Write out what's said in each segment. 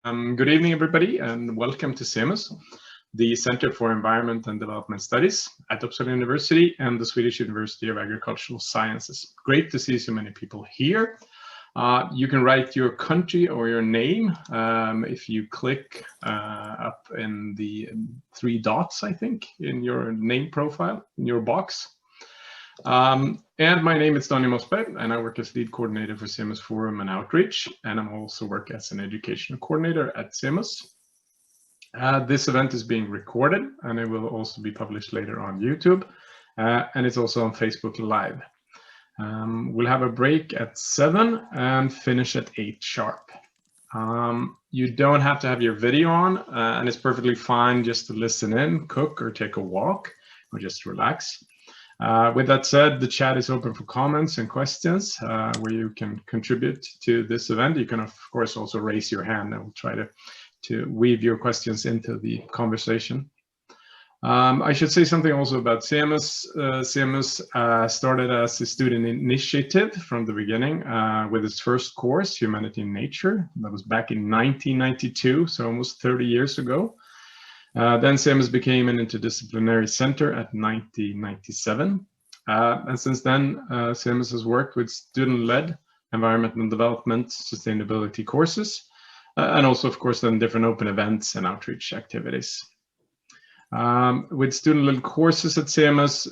Good evening, everybody, and welcome to CEMUS, the Center for Environment and Development Studies at Uppsala University and the Swedish University of Agricultural Sciences. Great to see so many people here. You can write your country or your name if you click up in the three dots, I think, in your name profile, in your box. And my name is Daniel Mosberg, and I work as lead coordinator for CEMUS Forum and Outreach, and I'm also work as an educational coordinator at CEMUS. This event is being recorded, and it will also be published later on YouTube, and it's also on Facebook Live. We'll have a break at 7 and finish at 8 sharp. You don't have to have your video on, and it's perfectly fine just to listen in, cook, or take a walk, or just relax. With that said, the chat is open for comments and questions where you can contribute to this event. You can, of course, also raise your hand and we'll try to weave your questions into the conversation. I should say something also about CEMUS. CEMUS started as a student initiative from the beginning with its first course, Humanity in Nature. That was back in 1992, so almost 30 years ago. Then CEMUS became an interdisciplinary center at 1997. And since then, CEMUS has worked with student-led environment and development sustainability courses, and also, of course, then different open events and outreach activities. With student-led courses at CEMUS,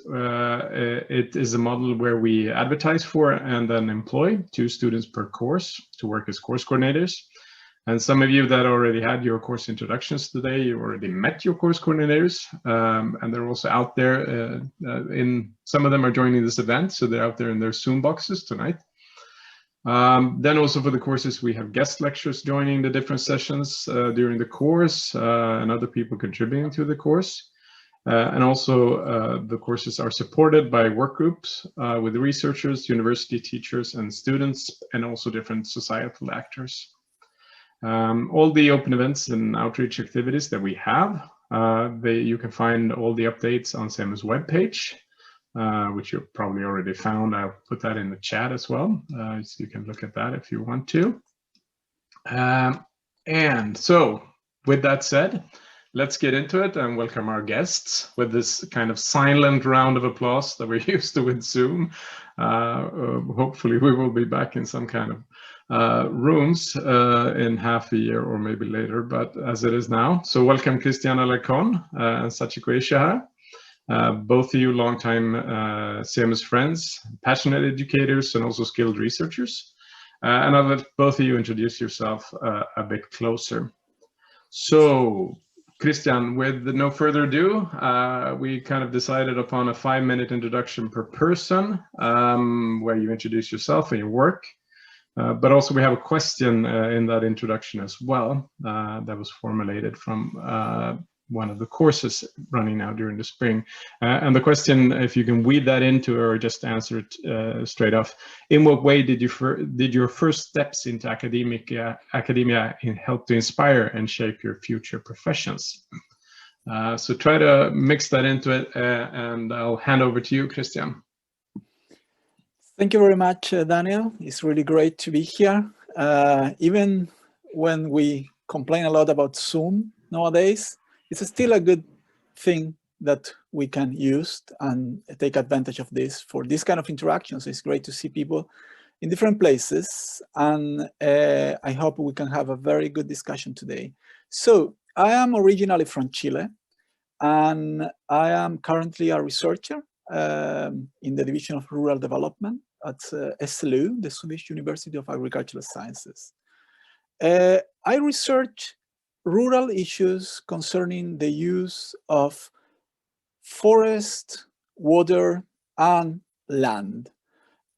it is a model where we advertise for and then employ 2 students per course to work as course coordinators. And some of you that already had your course introductions today, you already met your course coordinators, and they're also out there. Some of them are joining this event, so they're out there in their Zoom boxes tonight. Then also for the courses, we have guest lecturers joining the different sessions during the course, and other people contributing to the course. And also the courses are supported by work groups with researchers, university teachers, and students, and also different societal actors. All the open events and outreach activities that we have, you can find all the updates on CEMUS webpage, which you probably already found. I'll put that in the chat as well, so you can look at that if you want to. And so, with that said, let's get into it and welcome our guests with this kind of silent round of applause that we're used to with Zoom. Hopefully we will be back in some kind of rooms in half a year or maybe later, but as it is now. So welcome Cristian Alarcon and Sachiko Ishihara, both of you longtime CEMUS friends, passionate educators, and also skilled researchers. And I'll let both of you introduce yourself a bit closer. So Cristian, with no further ado, we kind of decided upon a 5-minute introduction per person, where you introduce yourself and your work. But also we have a question in that introduction as well that was formulated from one of the courses running now during the spring. And the question, if you can weave that into or just answer it straight off, in what way did your first steps into academia help to inspire and shape your future professions? So try to mix that into it, and I'll hand over to you, Cristian. Thank you very much, Daniel. It's really great to be here. Even when we complain a lot about Zoom nowadays, it's still a good thing that we can use and take advantage of this for this kind of interactions. It's great to see people in different places, and I hope we can have a very good discussion today. So I am originally from Chile, and I am currently a researcher in the Division of Rural Development at SLU, the Swedish University of Agricultural Sciences. I research rural issues concerning the use of forest, water, and land.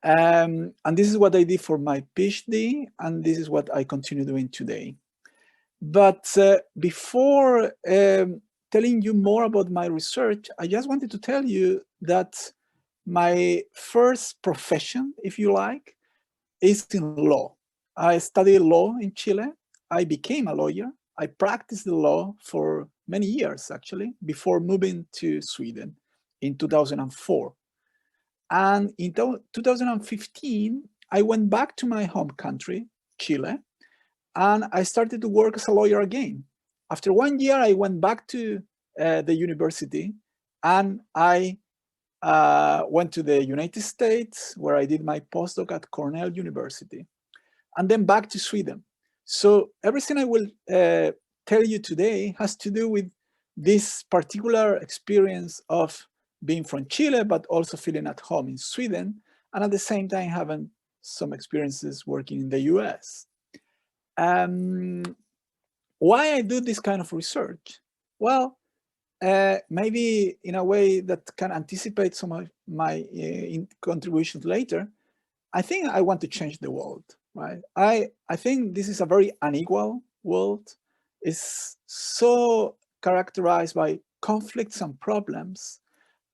And this is what I did for my PhD, and this is what I continue doing today. But before telling you more about my research, I just wanted to tell you that my first profession, if you like, is in law. I studied law in Chile. I became a lawyer. I practiced the law for many years, actually, before moving to Sweden in 2004. And in 2015, I went back to my home country, Chile, and I started to work as a lawyer again. After 1 year, I went back to the university, and I went to the United States, where I did my postdoc at Cornell University, and then back to Sweden. So everything I will tell you today has to do with this particular experience of being from Chile, but also feeling at home in Sweden, and at the same time having some experiences working in the US. Why I do this kind of research? Well, maybe in a way that can anticipate some of my contributions later. I think I want to change the world, right? I think this is a very unequal world. It's so characterized by conflicts and problems.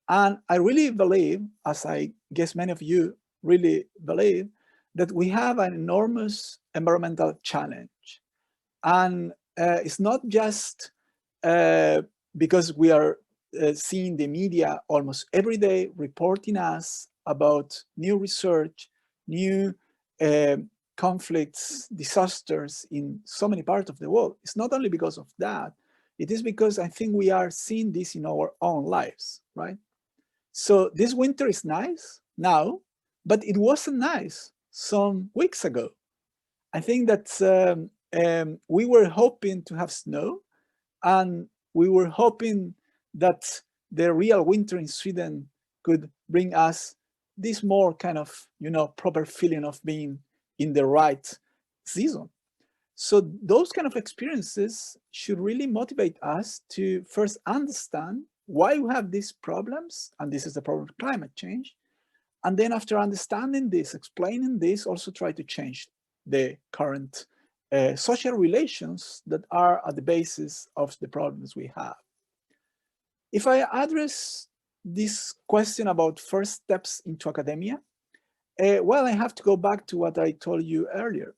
And I really believe, as I guess many of you really believe, that we have an enormous environmental challenge. And it's not just because we are seeing the media almost every day reporting us about new research, new conflicts, disasters in so many parts of the world. It's not only because of that, it is because I think we are seeing this in our own lives, right? So this winter is nice now, but it wasn't nice some weeks ago. I think that we were hoping to have snow, and we were hoping that the real winter in Sweden could bring us this more kind of, proper feeling of being in the right season. So those kind of experiences should really motivate us to first understand why we have these problems, and this is the problem of climate change. And then after understanding this, explaining this, also try to change the current social relations that are at the basis of the problems we have. If I address this question about first steps into academia, well, I have to go back to what I told you earlier.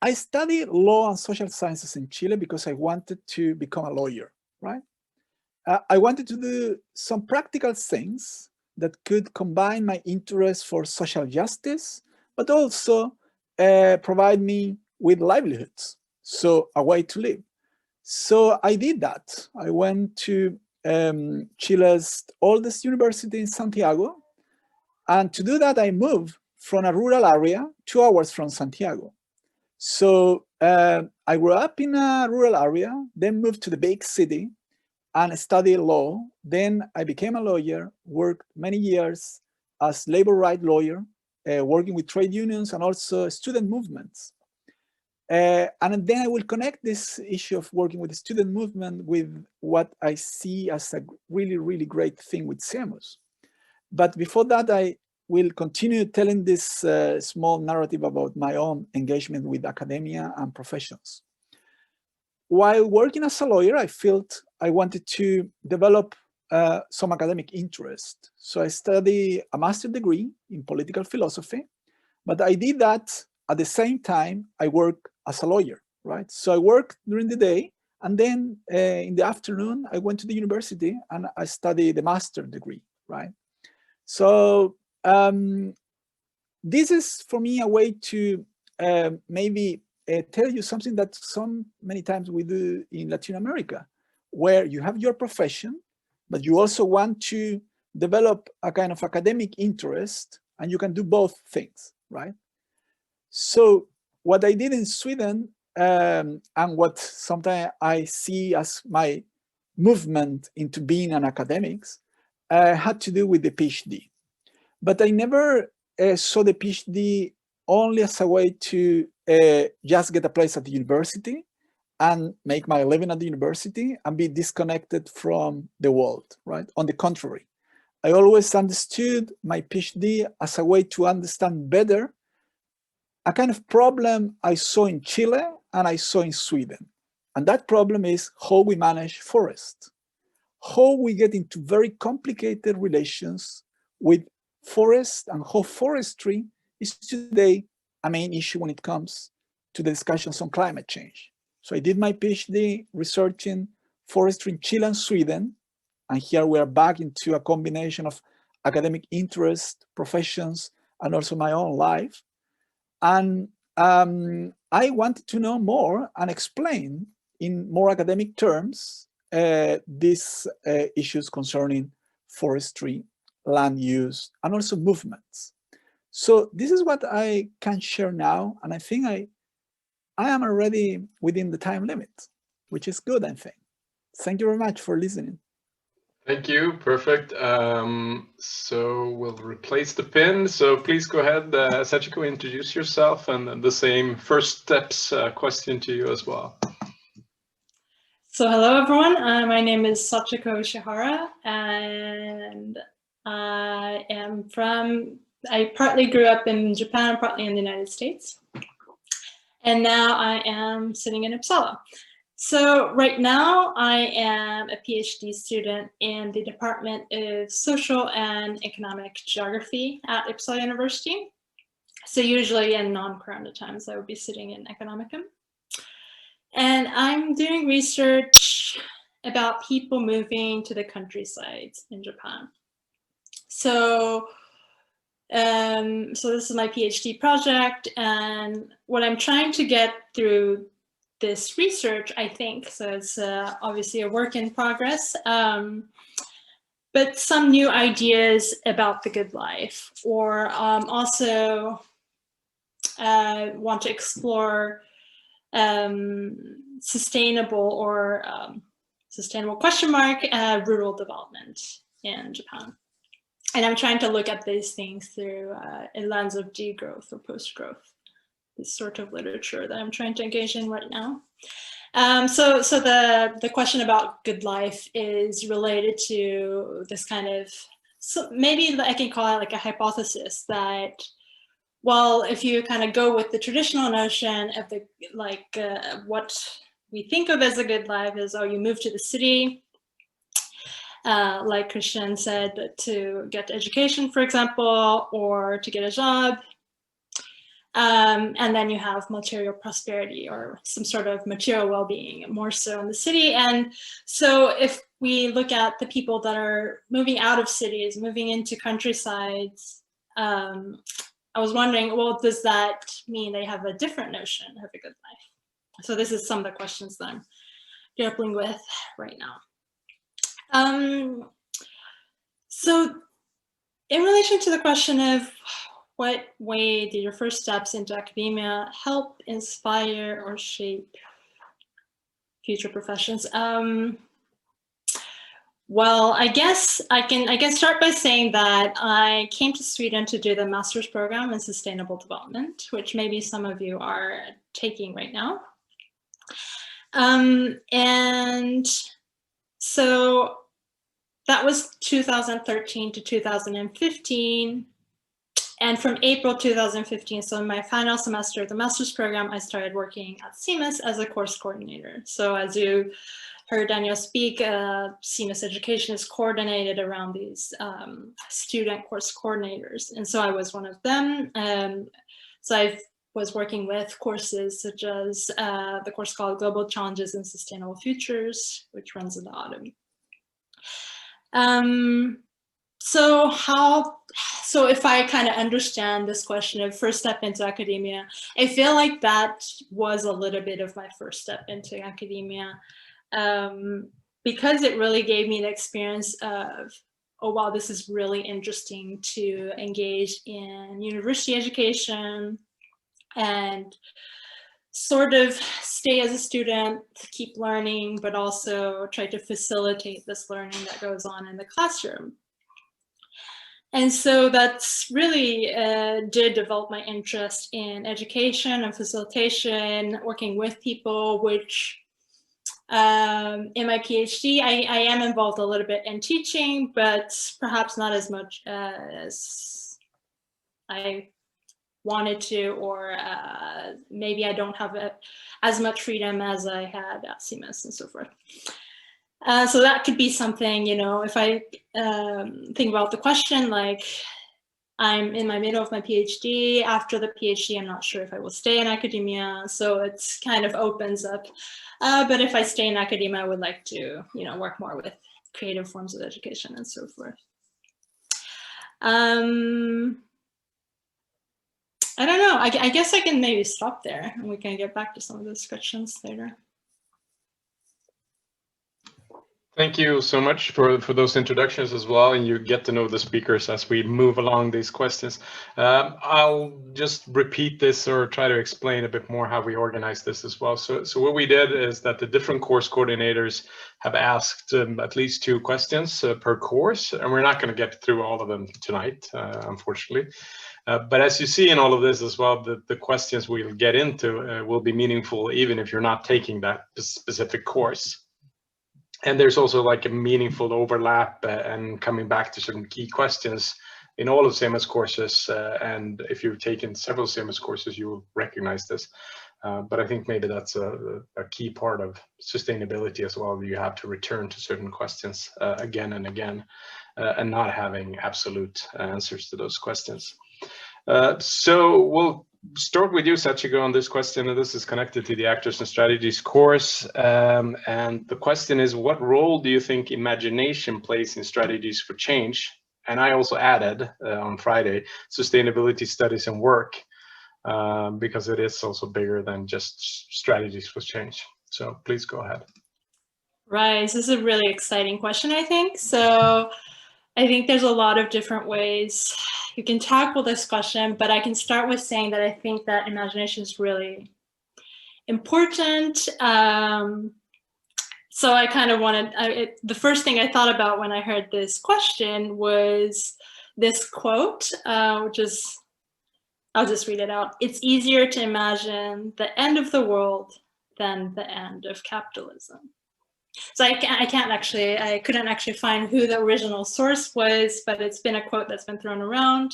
I studied law and social sciences in Chile because I wanted to become a lawyer, right? I wanted to do some practical things that could combine my interest for social justice, but also provide me with livelihoods, so a way to live. So I did that. I went to Chile's oldest university in Santiago, and to do that, I moved from a rural area 2 hours from Santiago. So I grew up in a rural area, then moved to the big city and studied law. Then I became a lawyer, worked many years as labor rights lawyer, working with trade unions and also student movements. And then I will connect this issue of working with the student movement with what I see as a really, really great thing with CEMUS. But before that, I will continue telling this small narrative about my own engagement with academia and professions. While working as a lawyer, I felt I wanted to develop some academic interest. So I studied a master's degree in political philosophy, but I did that at the same time I worked as a lawyer, right? So I worked during the day, and then in the afternoon, I went to the university and I studied the master's degree, right? So this is for me a way to maybe tell you something that many times we do in Latin America, where you have your profession, but you also want to develop a kind of academic interest, and you can do both things, right? So what I did in Sweden, and what sometimes I see as my movement into being an academic, had to do with the PhD. But I never saw the PhD only as a way to just get a place at the university and make my living at the university and be disconnected from the world, right? On the contrary, I always understood my PhD as a way to understand better a kind of problem I saw in Chile and I saw in Sweden. And that problem is how we manage forests, how we get into very complicated relations with forest, and how forestry is today a main issue when it comes to the discussions on climate change. So I did my PhD researching forestry in Chile and Sweden, and here we are back into a combination of academic interest, professions, and also my own life. And I wanted to know more and explain in more academic terms these issues concerning forestry, land use, and also movements. So this is what I can share now, and I think I am already within the time limit, which is good, I think. Thank you very much for listening. Thank you. Perfect. So we'll replace the pin. So please go ahead, Sachiko, introduce yourself, and the same first steps question to you as well. So hello, everyone. My name is Sachiko Ishihara, and I partly grew up in Japan, partly in the United States. And now I am sitting in Uppsala. So right now I am a PhD student in the Department of Social and Economic Geography at Uppsala University. So usually in non-corona times, I would be sitting in Economicum. And I'm doing research about people moving to the countryside in Japan. So this is my PhD project, and what I'm trying to get through this research, I think, so it's obviously a work in progress, but some new ideas about the good life, or also want to explore sustainable question mark rural development in Japan. And I'm trying to look at these things through a lens of degrowth or post-growth, this sort of literature that I'm trying to engage in right now. So the question about good life is related to this kind of, so maybe I can call it like a hypothesis that, well, if you kind of go with the traditional notion of the, what we think of as a good life is, oh, you move to the city, like Cristian said, to get education, for example, or to get a job. And then you have material prosperity or some sort of material well-being, more so in the city. And so if we look at the people that are moving out of cities, moving into countrysides, I was wondering, well, does that mean they have a different notion of a good life? So this is some of the questions that I'm grappling with right now. So in relation to the question of what way did your first steps into academia help inspire or shape future professions? Well, I guess I can start by saying that I came to Sweden to do the master's program in sustainable development, which maybe some of you are taking right now. And so that was 2013 to 2015. And from April 2015, so in my final semester of the master's program, I started working at CEMUS as a course coordinator. So as you heard Daniel speak, CEMUS education is coordinated around these student course coordinators. And so I was one of them. So I was working with courses such as the course called Global Challenges and Sustainable Futures, which runs in the autumn. So if I kind of understand this question of first step into academia, I feel like that was a little bit of my first step into academia, because it really gave me the experience of, oh, wow, this is really interesting to engage in university education and sort of stay as a student, keep learning, but also try to facilitate this learning that goes on in the classroom. And so that's really did develop my interest in education and facilitation, working with people, which in my PhD, I am involved a little bit in teaching, but perhaps not as much as I wanted to, or maybe I don't have as much freedom as I had at CEMUS and so forth. So that could be something, you know, if I think about the question, like I'm in my middle of my PhD, after the PhD, I'm not sure if I will stay in academia. So it's kind of opens up, but if I stay in academia, I would like to, you know, work more with creative forms of education and so forth. I don't know. I guess I can maybe stop there and we can get back to some of those questions later. Thank you so much for those introductions as well, and you get to know the speakers as we move along these questions. I'll just repeat this or try to explain a bit more how we organize this as well. So what we did is that the different course coordinators have asked at least 2 questions per course, and we're not going to get through all of them tonight, unfortunately. But as you see in all of this as well, the questions we'll get into will be meaningful even if you're not taking that specific course. And there's also like a meaningful overlap and coming back to certain key questions in all of CEMUS courses. And if you've taken several CEMUS courses, you will recognize this. But I think maybe that's a key part of sustainability as well. You have to return to certain questions again and again, and not having absolute answers to those questions. So we'll start with you, Sachiko, on this question, and this is connected to the Actors and Strategies course. And the question is, what role do you think imagination plays in strategies for change? And I also added on Friday, sustainability studies and work, because it is also bigger than just strategies for change. So please go ahead. Right, this is a really exciting question, I think. So I think there's a lot of different ways you can tackle this question, but I can start with saying that I think that imagination is really important. So I kind of wanted, the first thing I thought about when I heard this question was this quote, which is, I'll just read it out. "It's easier to imagine the end of the world than the end of capitalism." So I couldn't actually find who the original source was, but it's been a quote that's been thrown around.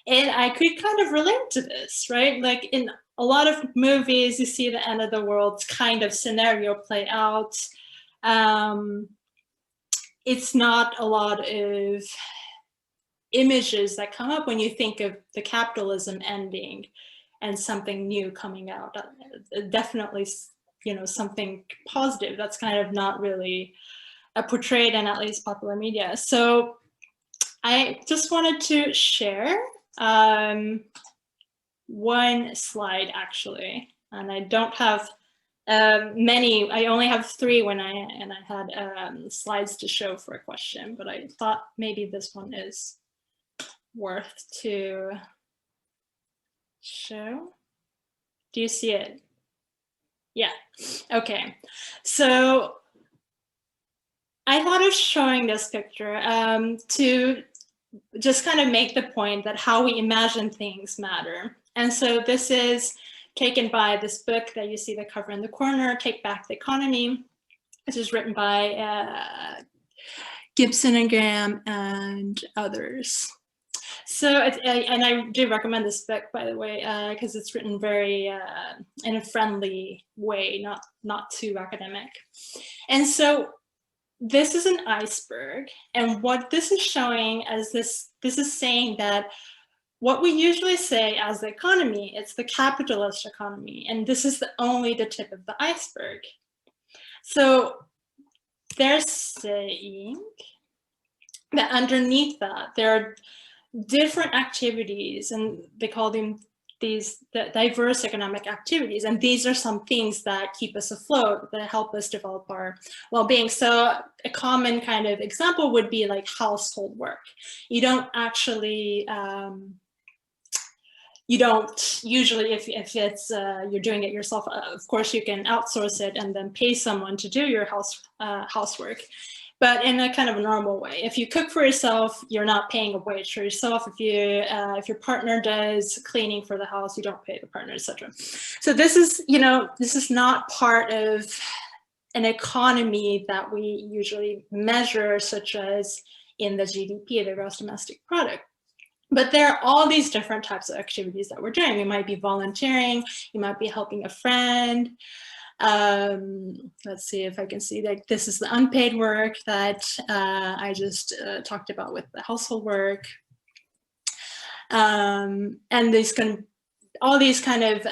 And I could kind of relate to this, right? Like in a lot of movies, you see the end of the world kind of scenario play out. It's not a lot of images that come up when you think of the capitalism ending and something new coming out. Definitely, you know, something positive that's kind of not really portrayed in at least popular media. So I just wanted to share one slide actually, and I don't have many. I only have 3 when I had slides to show for a question, but I thought maybe this one is worth to show. Do you see it? Yeah, okay. So I thought of showing this picture to just kind of make the point that how we imagine things matter. And so this is taken by this book that you see the cover in the corner, Take Back the Economy. This is written by Gibson and Graham and others. So, and I do recommend this book, by the way, because it's written very in a friendly way, not too academic. And so this is an iceberg. And what this is showing as this is saying that what we usually say as the economy, it's the capitalist economy. And this is only the tip of the iceberg. So they're saying that underneath that, there are different activities, and they call them the diverse economic activities. And these are some things that keep us afloat, that help us develop our well-being. So a common kind of example would be like household work. You don't actually, you don't usually, if it's, you're doing it yourself, of course you can outsource it and then pay someone to do your housework. But in a kind of a normal way. If you cook for yourself, you're not paying a wage for yourself. If your partner does cleaning for the house, you don't pay the partner, etc. So this is, you know, this is not part of an economy that we usually measure, such as in the GDP, the gross domestic product. But there are all these different types of activities that we're doing. You might be volunteering, you might be helping a friend. Let's see if I can see that this is the unpaid work that I just talked about with the household work. And all these kind of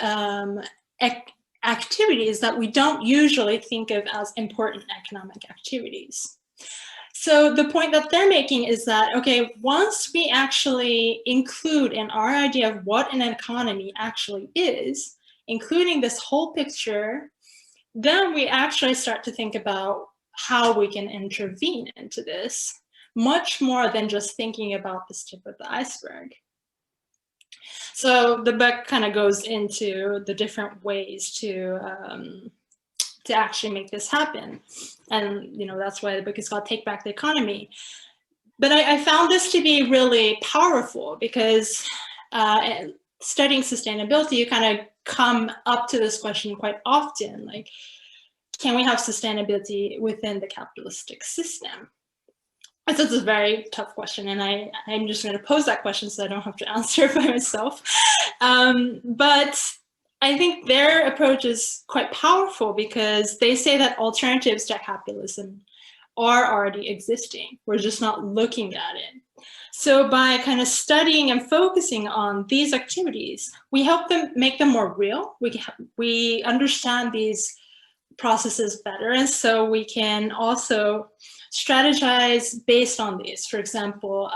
activities that we don't usually think of as important economic activities. So the point that they're making is that, okay, once we actually include in our idea of what an economy actually is, including this whole picture, then we actually start to think about how we can intervene into this, much more than just thinking about this tip of the iceberg. So the book kind of goes into the different ways to actually make this happen. And, you know, that's why the book is called Take Back the Economy. But I found this to be really powerful because studying sustainability, you kind of come up to this question quite often, like, can we have sustainability within the capitalistic system? So it's a very tough question, and I'm just going to pose that question so I don't have to answer it by myself. But I think their approach is quite powerful because they say that alternatives to capitalism are already existing. We're just not looking at it. So by kind of studying and focusing on these activities, we help them make them more real. We understand these processes better, and so we can also strategize based on these. For example,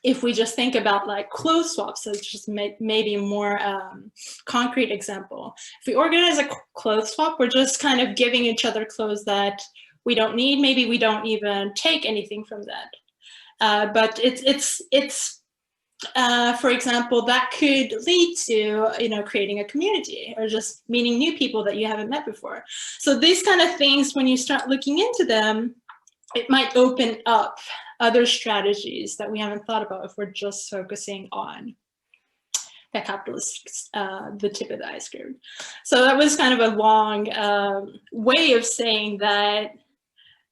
if we just think about like clothes swaps, so just maybe more concrete example. If we organize a clothes swap, we're just kind of giving each other clothes that we don't need. Maybe we don't even take anything from that. But it's for example, that could lead to, you know, creating a community or just meeting new people that you haven't met before. So these kind of things, when you start looking into them, it might open up other strategies that we haven't thought about if we're just focusing on the capitalist, the tip of the iceberg. So that was kind of a long way of saying that.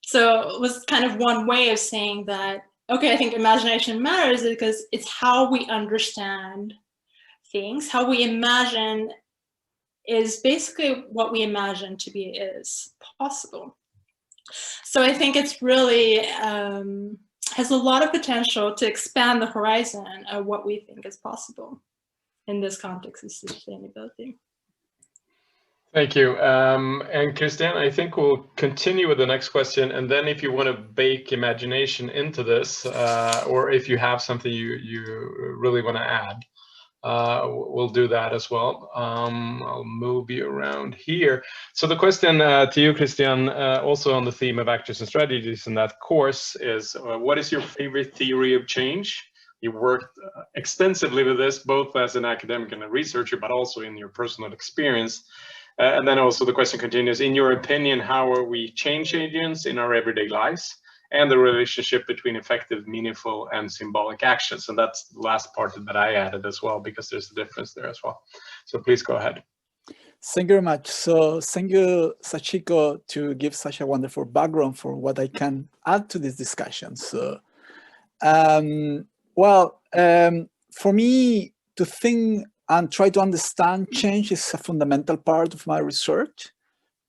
So it was kind of one way of saying that, okay, I think imagination matters because it's how we understand things. How we imagine is basically what we imagine to be is possible. So I think it's really has a lot of potential to expand the horizon of what we think is possible in this context of sustainability. Thank you. And Cristian, I think we'll continue with the next question. And then if you want to bake imagination into this, or if you have something you really want to add, we'll do that as well. I'll move you around here. So the question to you, Cristian, also on the theme of actors and strategies in that course is, what is your favorite theory of change? You worked extensively with this, both as an academic and a researcher, but also in your personal experience. And then also the question continues, in your opinion, how are we change agents in our everyday lives and the relationship between effective, meaningful, and symbolic actions? And that's the last part that I added as well, because there's a difference there as well. So please go ahead. Thank you very much. So thank you, Sachiko, to give such a wonderful background for what I can add to this discussion. So, for me to think and try to understand change is a fundamental part of my research.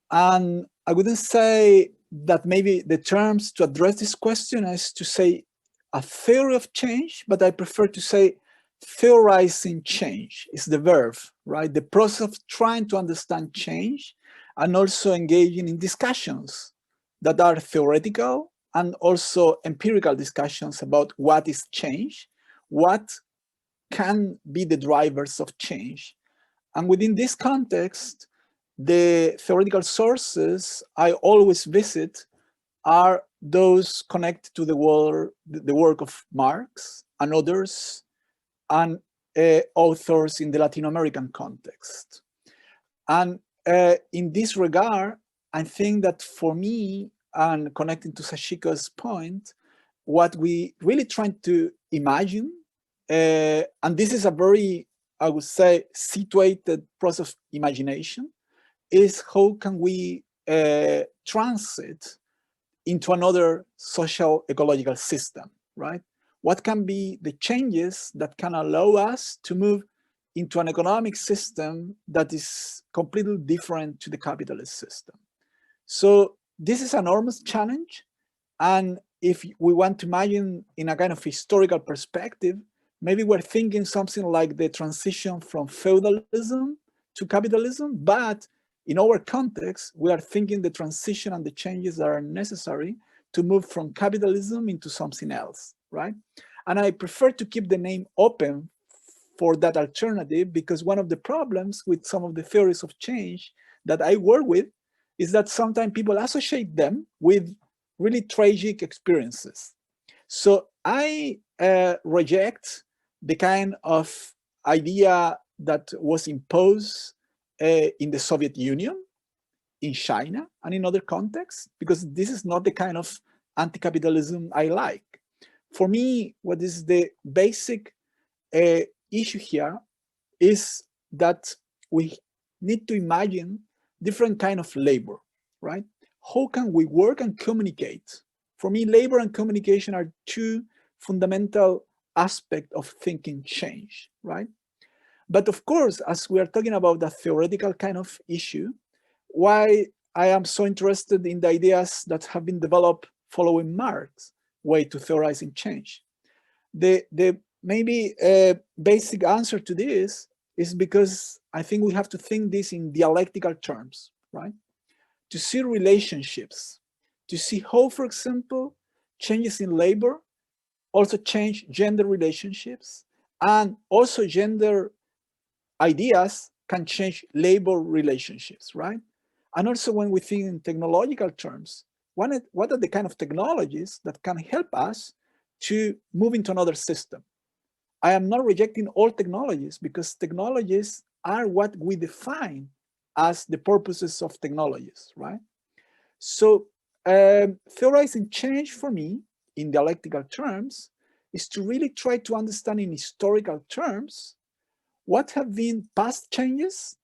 And I wouldn't say that maybe the terms to address this question is to say a theory of change, but I prefer to say theorizing change is the verb, right? The process of trying to understand change and also engaging in discussions that are theoretical and also empirical discussions about what is change, what can be the drivers of change. And within this context, the theoretical sources I always visit are those connected to the work of Marx and others, and authors in the Latin American context. And in this regard, I think that for me, and connecting to Sachiko's point, what we really trying to imagine, and this is a very, I would say, situated process of imagination, is how can we transit into another social ecological system, right? What can be the changes that can allow us to move into an economic system that is completely different to the capitalist system? So this is an enormous challenge. And if we want to imagine in a kind of historical perspective, maybe we're thinking something like the transition from feudalism to capitalism, but in our context, we are thinking the transition and the changes that are necessary to move from capitalism into something else, right? And I prefer to keep the name open for that alternative, because one of the problems with some of the theories of change that I work with is that sometimes people associate them with really tragic experiences. So I reject the kind of idea that was imposed in the Soviet Union, in China, and in other contexts, because this is not the kind of anti-capitalism I like. For me, what is the basic issue here is that we need to imagine different kind of labor, right? How can we work and communicate? For me, labor and communication are two fundamental aspects of thinking change, right? But of course, as we are talking about the theoretical kind of issue, why I am so interested in the ideas that have been developed following Marx's way to theorizing change. The maybe basic answer to this is because I think we have to think this in dialectical terms, right? To see relationships, to see how, for example, changes in labor also change gender relationships, and also gender ideas can change labor relationships, right? And also when we think in technological terms, what are the kind of technologies that can help us to move into another system? I am not rejecting all technologies, because technologies are what we define as the purposes of technologies, right? So theorizing change for me in dialectical terms is to really try to understand in historical terms what have been past changes,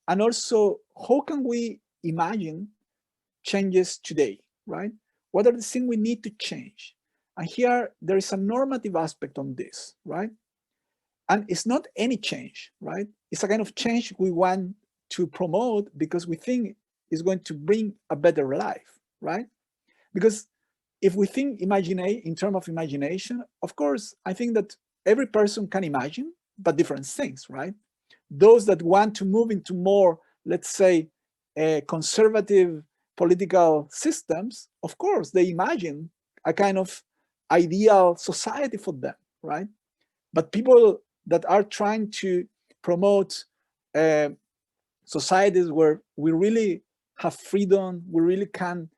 and also how can we imagine changes today, right? What are the things we need to change? And here there is a normative aspect on this, right? And it's not any change, right? It's a kind of change we want to promote because we think it's going to bring a better life, right? Because if we think in terms of imagination, of course, I think that every person can imagine, but different things, right? Those that want to move into more, let's say, conservative political systems, of course, they imagine a kind of ideal society for them, right? But people that are trying to promote societies where we really have freedom, we really can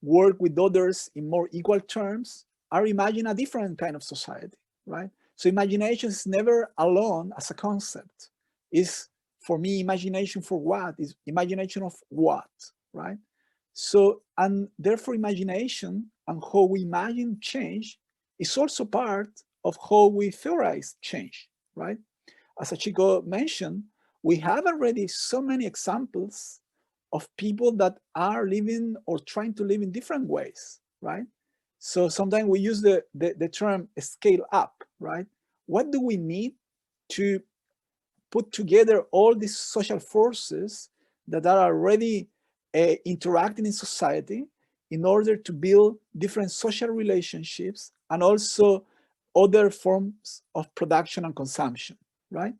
work with others in more equal terms, are imagining a different kind of society, right? So imagination is never alone as a concept. Is, for me, imagination for what? Is imagination of what, right? So, and therefore imagination and how we imagine change is also part of how we theorize change, right? As Sachiko mentioned, we have already so many examples of people that are living or trying to live in different ways, right? So sometimes we use the term scale up, right? What do we need to put together all these social forces that are already interacting in society in order to build different social relationships and also other forms of production and consumption, right?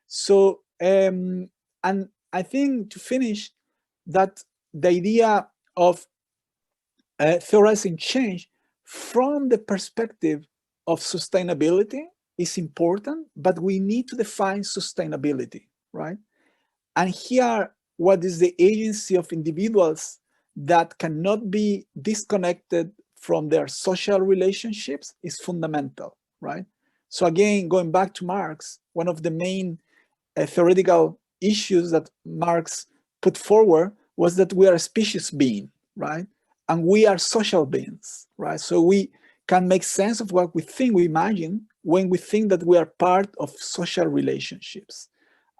So, and I think to finish, that the idea of theorizing change from the perspective of sustainability is important, but we need to define sustainability, right? And here, what is the agency of individuals that cannot be disconnected from their social relationships is fundamental, right? So again, going back to Marx, one of the main theoretical issues that Marx put forward was that we are a species being, right? And we are social beings, right? So we can make sense of what we think, we imagine, when we think that we are part of social relationships.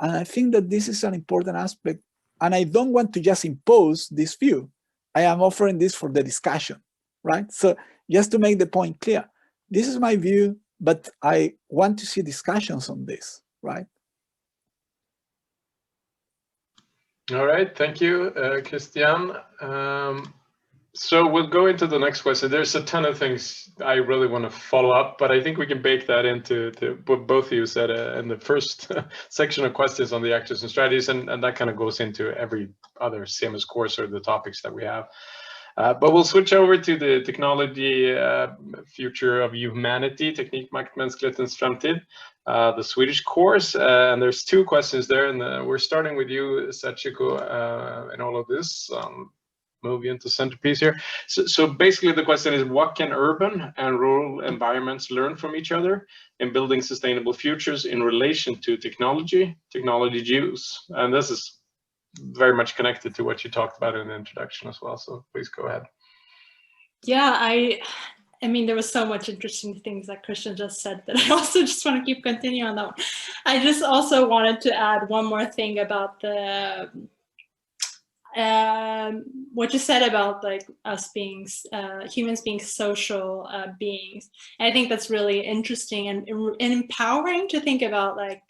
And I think that this is an important aspect. And I don't want to just impose this view. I am offering this for the discussion, right? So just to make the point clear, this is my view, but I want to see discussions on this, right? All right, thank you, Cristian. So we'll go into the next question. There's a ton of things I really want to follow up, but I think we can bake that into what both of you said in the first section of questions on the actors and strategies, and that kind of goes into every other CEMUS course or the topics that we have. But we'll switch over to the technology future of humanity, Teknik, Makt, Mänsklighetens framtid, the Swedish course. And there's two questions there, and we're starting with you, Sachiko, in all of this. Move you into centerpiece here. So basically the question is, what can urban and rural environments learn from each other in building sustainable futures in relation to technology use? And this is very much connected to what you talked about in the introduction as well. So please go ahead. Yeah, I mean, there was so much interesting things that Cristian just said that I also just want to keep continuing on that one. I just also wanted to add one more thing about the what you said about like us being humans being social beings. And I think that's really interesting and empowering to think about, like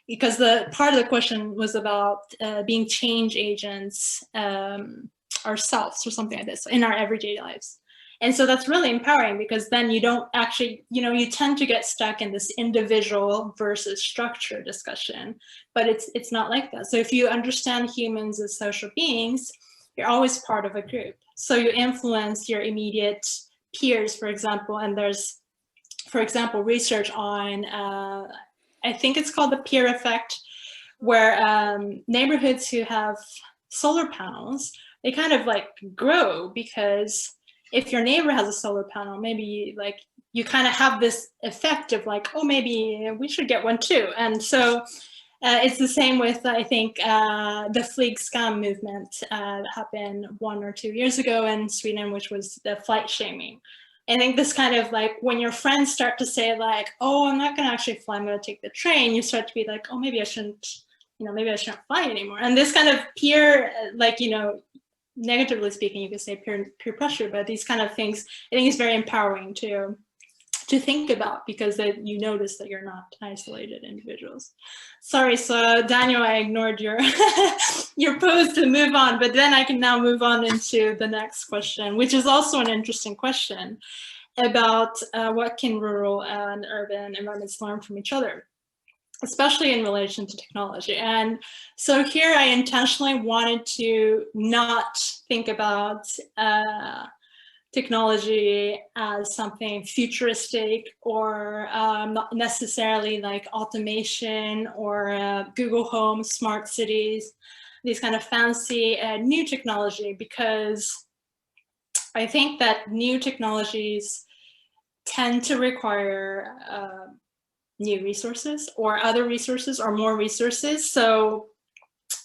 because the part of the question was about being change agents ourselves or something like this in our everyday lives. And so that's really empowering, because then you don't actually, you tend to get stuck in this individual versus structure discussion, but it's not like that. So if you understand humans as social beings, you're always part of a group. So you influence your immediate peers, for example, and there's, for example, research on, I think it's called the peer effect, where neighborhoods who have solar panels, they kind of like grow, because if your neighbor has a solar panel, maybe like you kind of have this effect of like, oh, maybe we should get one too. And so it's the same with, I think, the Flyg Skam movement that happened 1 or 2 years ago in Sweden, which was the flight shaming. I think this kind of like, when your friends start to say like, oh, I'm not going to actually fly, I'm going to take the train, you start to be like, oh, maybe I shouldn't, maybe I shouldn't fly anymore. And this kind of peer, like, negatively speaking, you could say peer pressure, but these kind of things, I think, is very empowering to think about, because that you notice that you're not isolated individuals. Sorry, so Daniel, I ignored your your pose to move on, but then I can now move on into the next question, which is also an interesting question about what can rural and urban environments learn from each other, especially in relation to technology. And so here I intentionally wanted to not think about technology as something futuristic, or not necessarily like automation or Google Home, smart cities, these kind of fancy new technology, because I think that new technologies tend to require new resources or other resources or more resources. So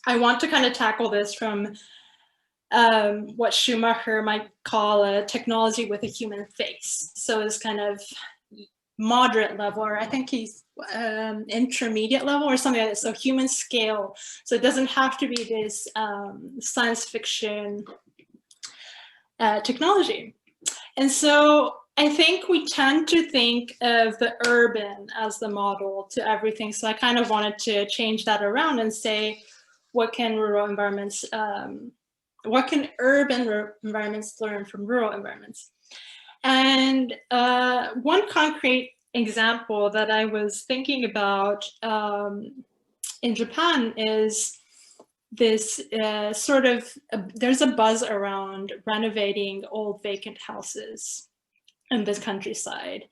I want to kind of tackle this from what Schumacher might call a technology with a human face. So it's kind of moderate level, or I think he's intermediate level or something like that. So human scale. So it doesn't have to be this science fiction technology. And so I think we tend to think of the urban as the model to everything. So I kind of wanted to change that around and say, what can rural environments, what can urban environments learn from rural environments? And one concrete example that I was thinking about in Japan is this sort of, there's a buzz around renovating old vacant houses in this countryside.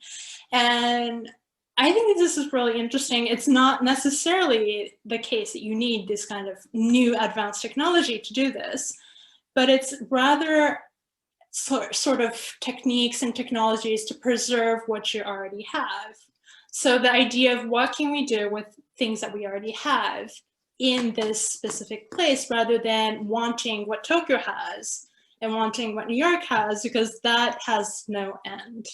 And I think this is really interesting. It's not necessarily the case that you need this kind of new advanced technology to do this, but it's rather sort of techniques and technologies to preserve what you already have. So the idea of what can we do with things that we already have in this specific place, rather than wanting what Tokyo has and wanting what New York has, because that has no end.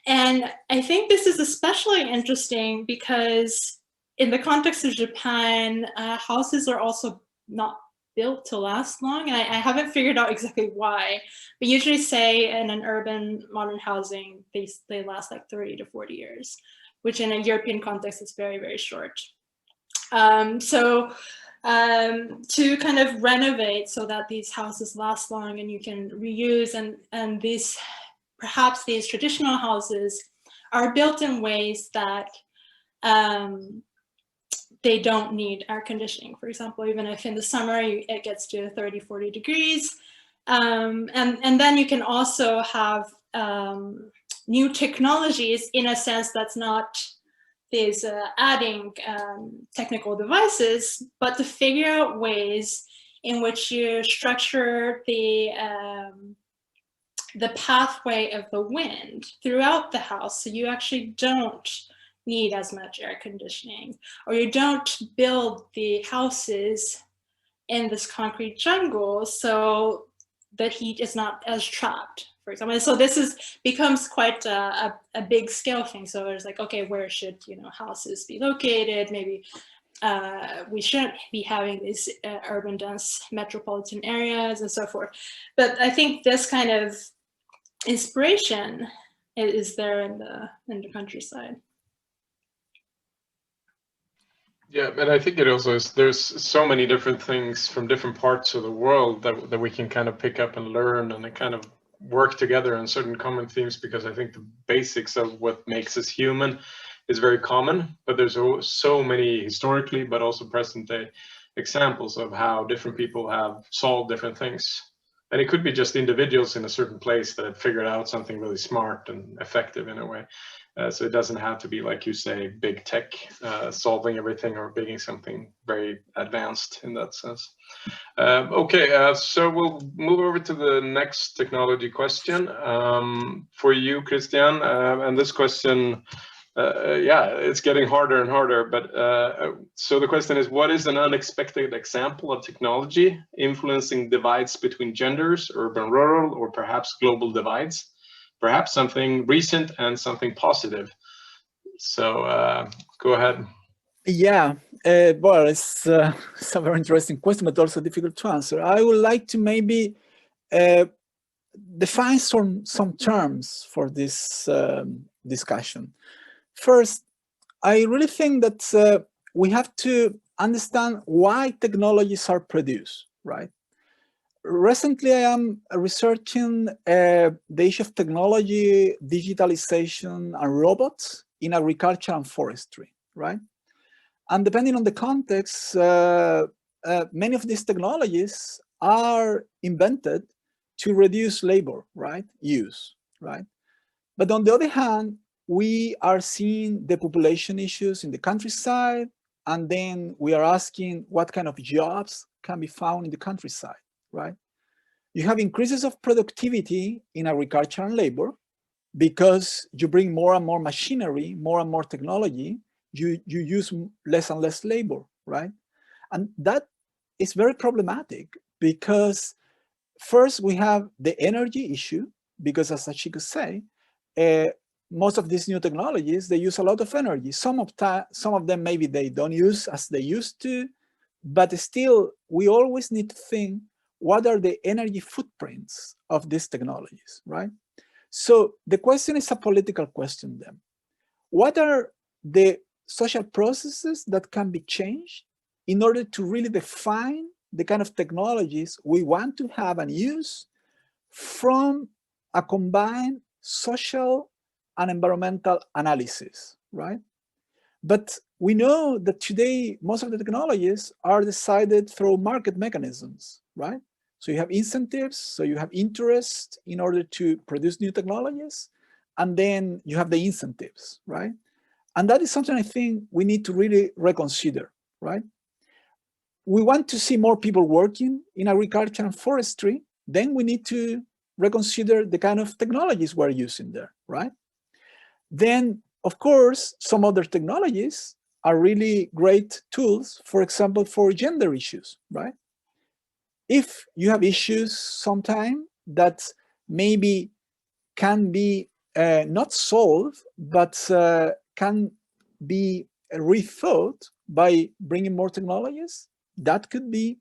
And I think this is especially interesting because in the context of Japan, houses are also not built to last long. And I haven't figured out exactly why, but usually say in an urban modern housing, they last like 30 to 40 years, which in a European context is very, very short. To kind of renovate so that these houses last long and you can reuse, and these, perhaps these traditional houses are built in ways that they don't need air conditioning, for example. Even if in the summer it gets to 30, 40 degrees, And then you can also have new technologies in a sense that's not these adding technical devices, but to figure out ways in which you structure the pathway of the wind throughout the house, so you actually don't need as much air conditioning, or you don't build the houses in this concrete jungle so the heat is not as trapped, for example. So this becomes quite a big scale thing. So it's like, okay, where should houses be located? Maybe we shouldn't be having these urban dense metropolitan areas and so forth. But I think this kind of inspiration is there in the countryside. Yeah, but I think it also is, there's so many different things from different parts of the world that we can kind of pick up and learn and kind of work together on certain common themes, because I think the basics of what makes us human is very common, but there's so many historically, but also present day examples of how different people have solved different things. And it could be just individuals in a certain place that have figured out something really smart and effective in a way. So it doesn't have to be, like you say, big tech solving everything or building something very advanced in that sense. Okay, so we'll move over to the next technology question for you, Cristian. And this question, yeah, it's getting harder and harder. But so the question is, what is an unexpected example of technology influencing divides between genders, urban, rural, or perhaps global divides? Perhaps something recent and something positive. So go ahead. Yeah, well, it's a very interesting question, but also difficult to answer. I would like to maybe define some terms for this discussion. First, I really think that we have to understand why technologies are produced, right? Recently, I am researching the issue of technology, digitalization, and robots in agriculture and forestry, right? And depending on the context, many of these technologies are invented to reduce labor, right? Use, right? But on the other hand, we are seeing the population issues in the countryside, and then we are asking what kind of jobs can be found in the countryside, right? You have increases of productivity in agriculture and labor because you bring more and more machinery, more and more technology, you use less and less labor, right? And that is very problematic because first we have the energy issue, because as Sachiko say, most of these new technologies, they use a lot of energy. Some of them maybe they don't use as they used to, but still we always need to think, what are the energy footprints of these technologies, right? So the question is a political question then. What are the social processes that can be changed in order to really define the kind of technologies we want to have and use from a combined social and environmental analysis, right? But we know that today, most of the technologies are decided through market mechanisms, right? So you have incentives, so you have interest in order to produce new technologies, and then you have the incentives, right? And that is something I think we need to really reconsider, right? We want to see more people working in agriculture and forestry, then we need to reconsider the kind of technologies we're using there, right? Then, of course, some other technologies are really great tools, for example, for gender issues, right? If you have issues sometime that maybe can be not solved, but can be rethought by bringing more technologies, that could be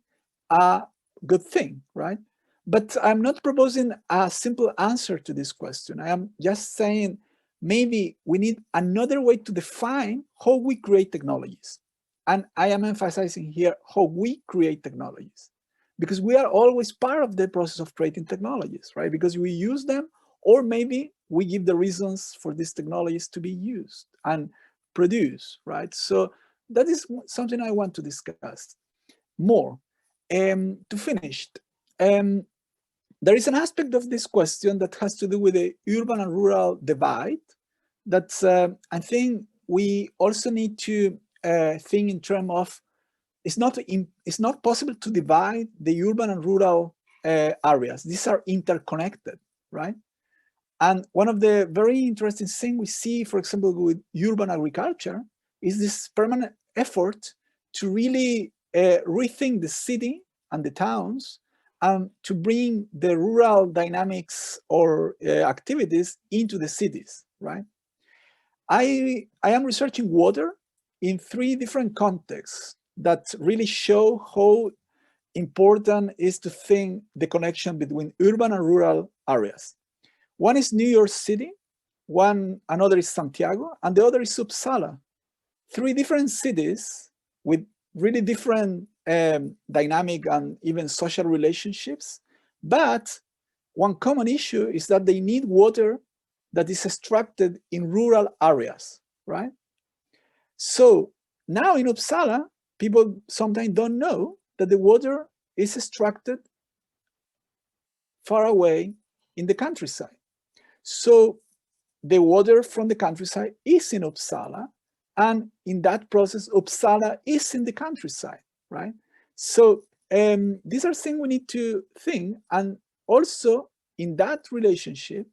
a good thing, right? But I'm not proposing a simple answer to this question. I am just saying maybe we need another way to define how we create technologies. And I am emphasizing here how we create technologies, because we are always part of the process of creating technologies, right? Because we use them, or maybe we give the reasons for these technologies to be used and produced, right? So that is something I want to discuss more. To finish, there is an aspect of this question that has to do with the urban and rural divide that I think we also need to think in terms of it's not possible to divide the urban and rural areas. These are interconnected, right? And one of the very interesting things we see, for example, with urban agriculture is this permanent effort to really rethink the city and the towns and to bring the rural dynamics or activities into the cities, right? I am researching water in 3 different contexts that really show how important is to think the connection between urban and rural areas. One is New York City, another is Santiago, and the other is Uppsala. 3 different cities with really different dynamic and even social relationships. But one common issue is that they need water that is extracted in rural areas, right? So now in Uppsala, people sometimes don't know that the water is extracted far away in the countryside. So the water from the countryside is in Uppsala, and in that process, Uppsala is in the countryside, right? So these are things we need to think, and also in that relationship,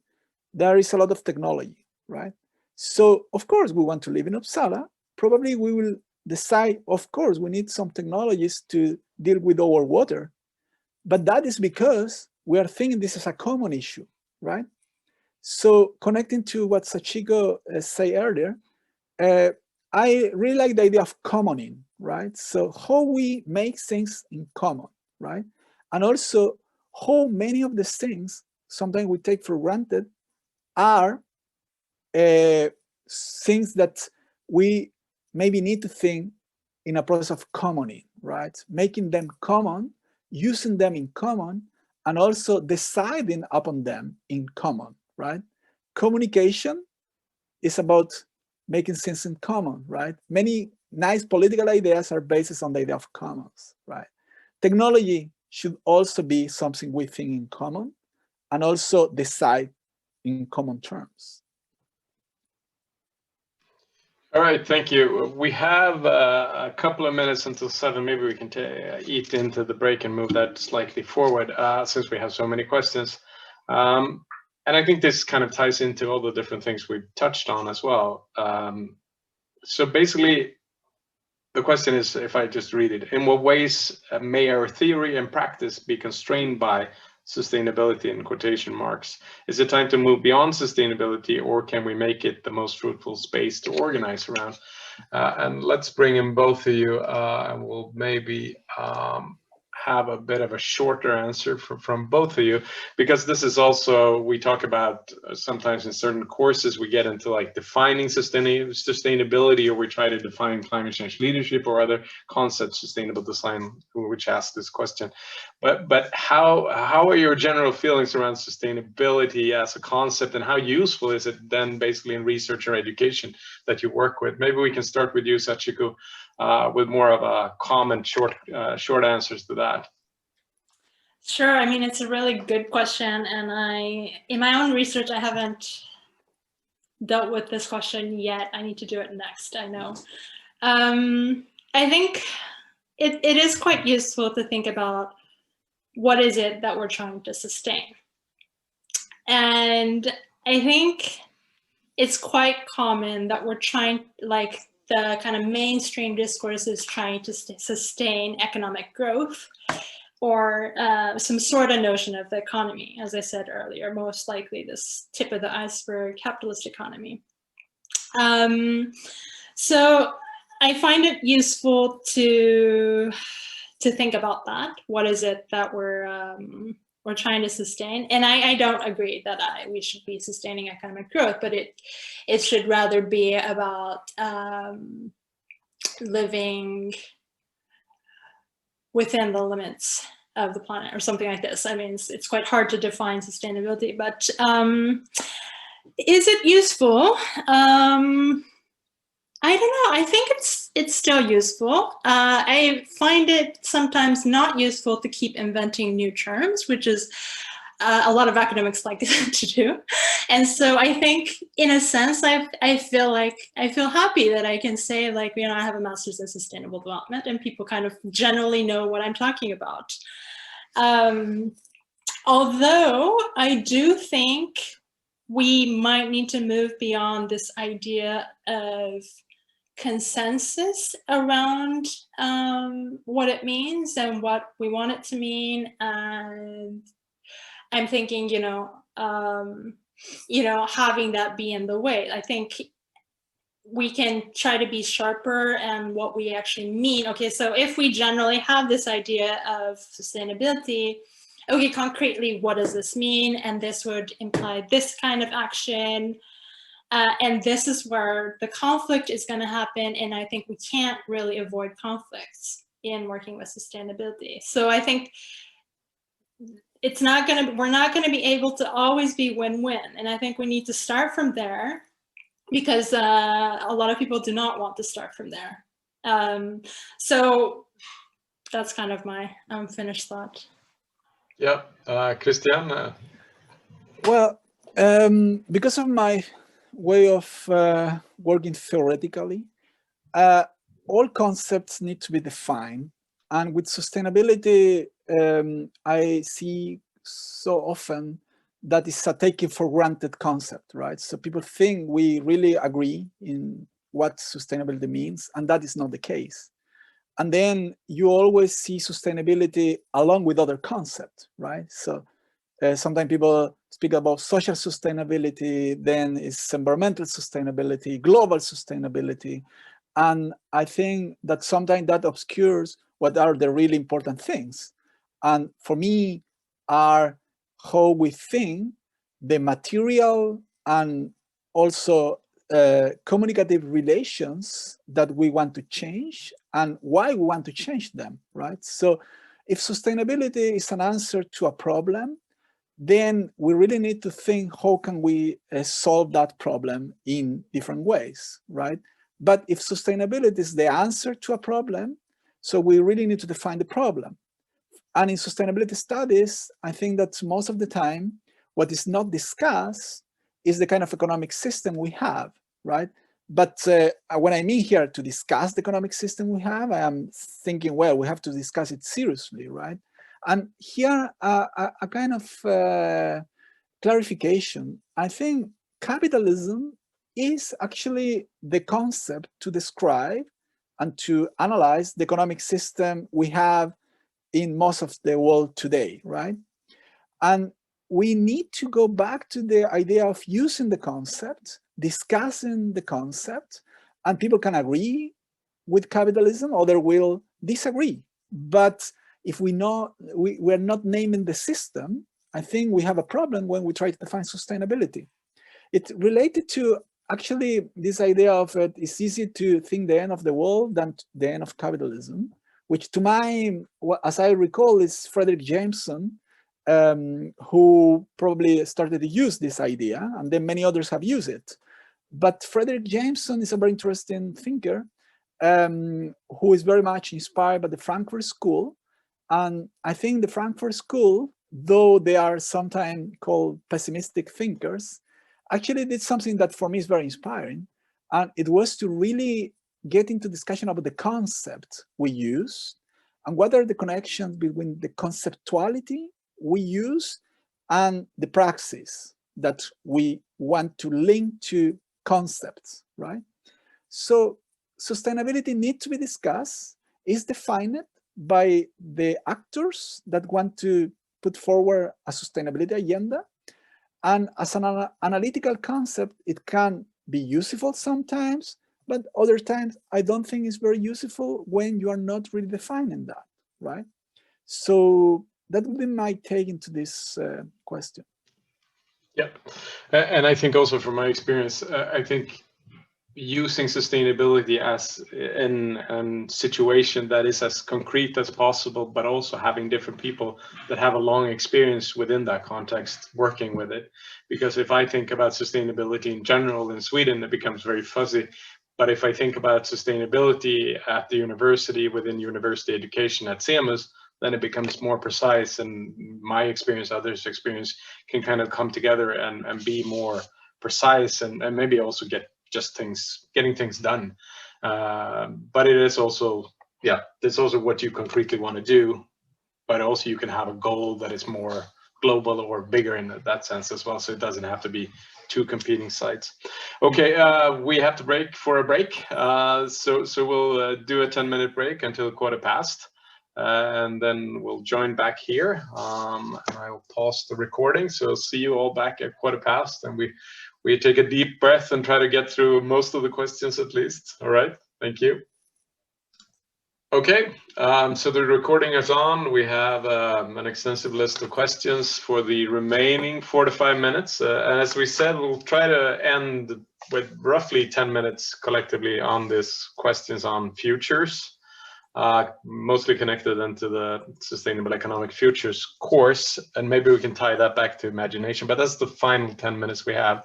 there is a lot of technology, right? So of course we want to live in Uppsala. Probably we will decide, of course, we need some technologies to deal with our water, but that is because we are thinking this is a common issue, right? So connecting to what Sachiko said earlier, I really like the idea of commoning, right? So how we make things in common, right? And also how many of these things sometimes we take for granted are things that we maybe need to think in a process of commoning, right? Making them common, using them in common, and also deciding upon them in common, right? Communication is about making things in common, right? Many nice political ideas are based on the idea of commons, right? Technology should also be something we think in common and also decide in common terms. All right, thank you. We have a couple of minutes until 7. Maybe we can eat into the break and move that slightly forward since we have so many questions. And I think this kind of ties into all the different things we've touched on as well. So basically, the question is, if I just read it, in what ways may our theory and practice be constrained by sustainability in quotation marks? Is it time to move beyond sustainability, or can we make it the most fruitful space to organize around? And let's bring in both of you, and we'll maybe have a bit of a shorter answer from both of you, because this is also, we talk about sometimes in certain courses, we get into like defining sustainability, or we try to define climate change leadership or other concepts, sustainable design, which asks this question. But how are your general feelings around sustainability as a concept, and how useful is it then basically in research or education that you work with? Maybe we can start with you, Sachiko, with more of a common short answers to that. Sure. I mean, it's a really good question, and in my own research, I haven't dealt with this question yet. I need to do it next, I know. I think it is quite useful to think about what is it that we're trying to sustain. And I think it's quite common that we're trying, like the kind of mainstream discourse is trying to sustain economic growth, or some sort of notion of the economy, as I said earlier, most likely this tip of the iceberg capitalist economy. So I find it useful to think about that. What is it that we're trying to sustain? And I don't agree that we should be sustaining economic growth, but it should rather be about living within the limits of the planet, or something like this. I mean, it's quite hard to define sustainability, but is it useful? I don't know. I think it's still useful. I find it sometimes not useful to keep inventing new terms, which is a lot of academics like to do. And so I think, in a sense, I feel happy that I can say, like, you know, I have a master's in sustainable development, and people kind of generally know what I'm talking about. Although I do think we might need to move beyond this idea of consensus around what it means and what we want it to mean. And I'm thinking, you know, having that be in the way. I think we can try to be sharper and what we actually mean. Okay, so if we generally have this idea of sustainability, okay, concretely, what does this mean? And this would imply this kind of action. And this is where the conflict is going to happen. And I think we can't really avoid conflicts in working with sustainability. So I think we're not going to be able to always be win-win. And I think we need to start from there, because a lot of people do not want to start from there. So that's kind of my unfinished thought. Yeah, Cristian? Well, because of my way of working theoretically, all concepts need to be defined. And with sustainability, I see so often that it's a taken for granted concept, right? So people think we really agree in what sustainability means, and that is not the case. And then you always see sustainability along with other concepts, right? So sometimes people speak about social sustainability, then it's environmental sustainability, global sustainability. And I think that sometimes that obscures what are the really important things. And for me, are how we think the material and also communicative relations that we want to change and why we want to change them, right? So if sustainability is an answer to a problem, then we really need to think how can we solve that problem in different ways, right? But if sustainability is the answer to a problem, so we really need to define the problem. And in sustainability studies, I think that most of the time, what is not discussed is the kind of economic system we have, right? But when I mean here to discuss the economic system we have, I am thinking, well, we have to discuss it seriously, right? And here, a kind of clarification. I think capitalism is actually the concept to describe and to analyze the economic system we have in most of the world today, right? And we need to go back to the idea of using the concept, discussing the concept, and people can agree with capitalism or they will disagree. But if we're not naming the system, I think we have a problem when we try to define sustainability. It's related to actually this idea of it's easy to think the end of the world than the end of capitalism, which to my, as I recall, is Frederick Jameson, who probably started to use this idea, and then many others have used it. But Frederick Jameson is a very interesting thinker who is very much inspired by the Frankfurt School. And I think the Frankfurt School, though they are sometimes called pessimistic thinkers, actually did something that for me is very inspiring. And it was to really get into discussion about the concept we use and what are the connections between the conceptuality we use and the praxis that we want to link to concepts, right? So sustainability needs to be discussed, is defined by the actors that want to put forward a sustainability agenda. And as an analytical concept, it can be useful sometimes, but other times I don't think it's very useful when you are not really defining that, right? So that would be my take into this question. Yeah, and I think also from my experience, I think using sustainability as in a situation that is as concrete as possible, but also having different people that have a long experience within that context working with it. Because if I think about sustainability in general in Sweden, it becomes very fuzzy. But if I think about sustainability at the university, within university education at CEMUS, then it becomes more precise, and my experience, others' experience, can kind of come together and be more precise, and maybe also getting things done. But it is also, yeah, it's also what you concretely want to do, but also you can have a goal that is more global or bigger in that sense as well. So it doesn't have to be two competing sides. Okay, we have to break for a break. So we'll do a 10-minute break until 1:15, and then we'll join back here. And I will pause the recording. So see you all back at 1:15, and we take a deep breath and try to get through most of the questions at least. All right, thank you. Okay, so the recording is on. We have an extensive list of questions for the remaining 45 minutes. And as we said, we'll try to end with roughly 10 minutes collectively on this questions on futures, mostly connected then to the Sustainable Economic Futures course. And maybe we can tie that back to imagination, but that's the final 10 minutes we have.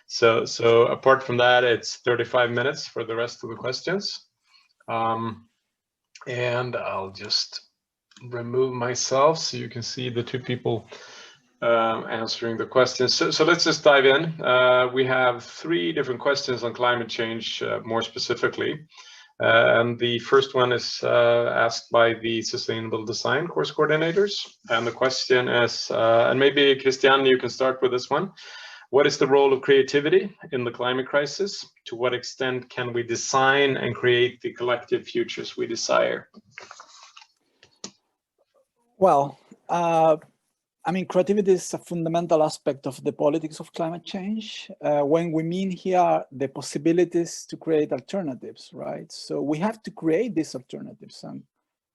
So apart from that, it's 35 minutes for the rest of the questions. And I'll just remove myself so you can see the two people answering the questions. So let's just dive in. We have 3 different questions on climate change, more specifically. And the first one is asked by the Sustainable Design course coordinators. And the question is, and maybe Cristian, you can start with this one. What is the role of creativity in the climate crisis? To what extent can we design and create the collective futures we desire? Well, I mean, creativity is a fundamental aspect of the politics of climate change. When we mean here the possibilities to create alternatives, right? So we have to create these alternatives, and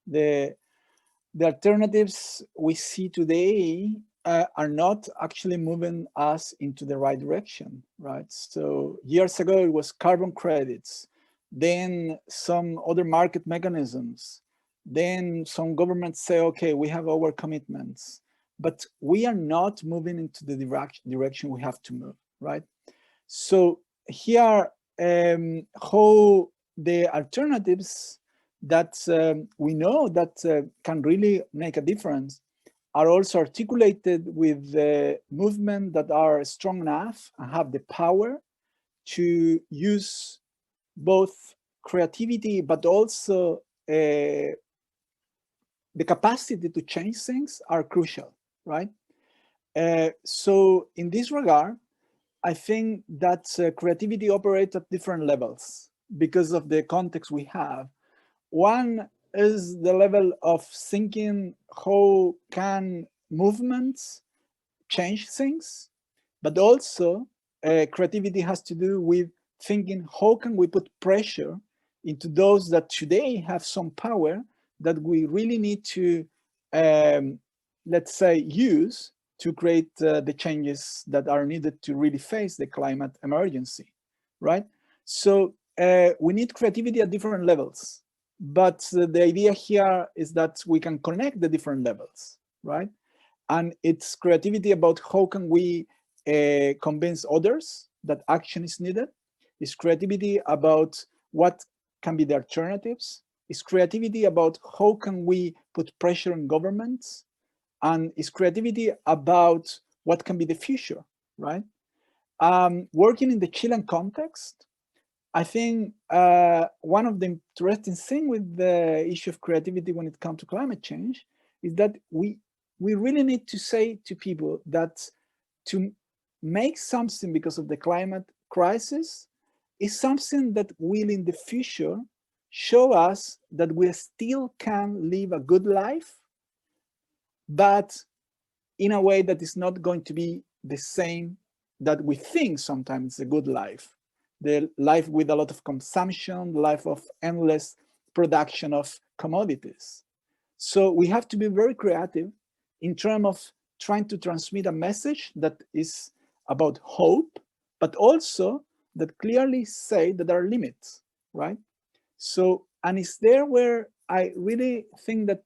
the alternatives we see today are not actually moving us into the right direction, right? So years ago, it was carbon credits, then some other market mechanisms, then some governments say, okay, we have our commitments, but we are not moving into the direction we have to move, right? So here, how the alternatives that we know that can really make a difference are also articulated with the movement that are strong enough and have the power to use both creativity, but also the capacity to change things are crucial, right? So in this regard, I think that creativity operates at different levels because of the context we have. One is the level of thinking how can movements change things, but also creativity has to do with thinking how can we put pressure into those that today have some power that we really need to, let's say, use to create the changes that are needed to really face the climate emergency, right? So we need creativity at different levels. But the idea here is that we can connect the different levels, right? And it's creativity about how can we convince others that action is needed. It's creativity about what can be the alternatives. It's creativity about how can we put pressure on governments. And it's creativity about what can be the future, right? Working in the Chilean context, I think one of the interesting things with the issue of creativity when it comes to climate change is that we really need to say to people that to make something because of the climate crisis is something that will in the future show us that we still can live a good life, but in a way that is not going to be the same that we think sometimes a good life. The life with a lot of consumption, the life of endless production of commodities. So we have to be very creative in terms of trying to transmit a message that is about hope, but also that clearly say that there are limits, right? So, and it's there where I really think that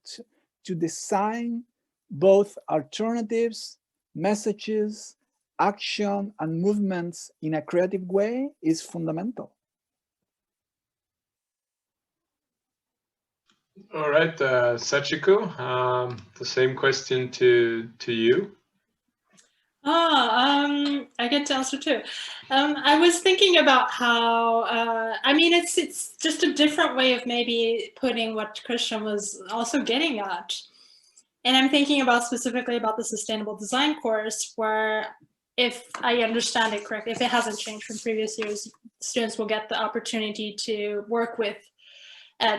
to design both alternatives, messages, action and movements in a creative way is fundamental. All right, Sachiko, the same question to you. I get to answer too. I was thinking about how, I mean, it's just a different way of maybe putting what Christian was also getting at. And I'm thinking about specifically about the sustainable design course, where if I understand it correctly, if it hasn't changed from previous years, students will get the opportunity to work with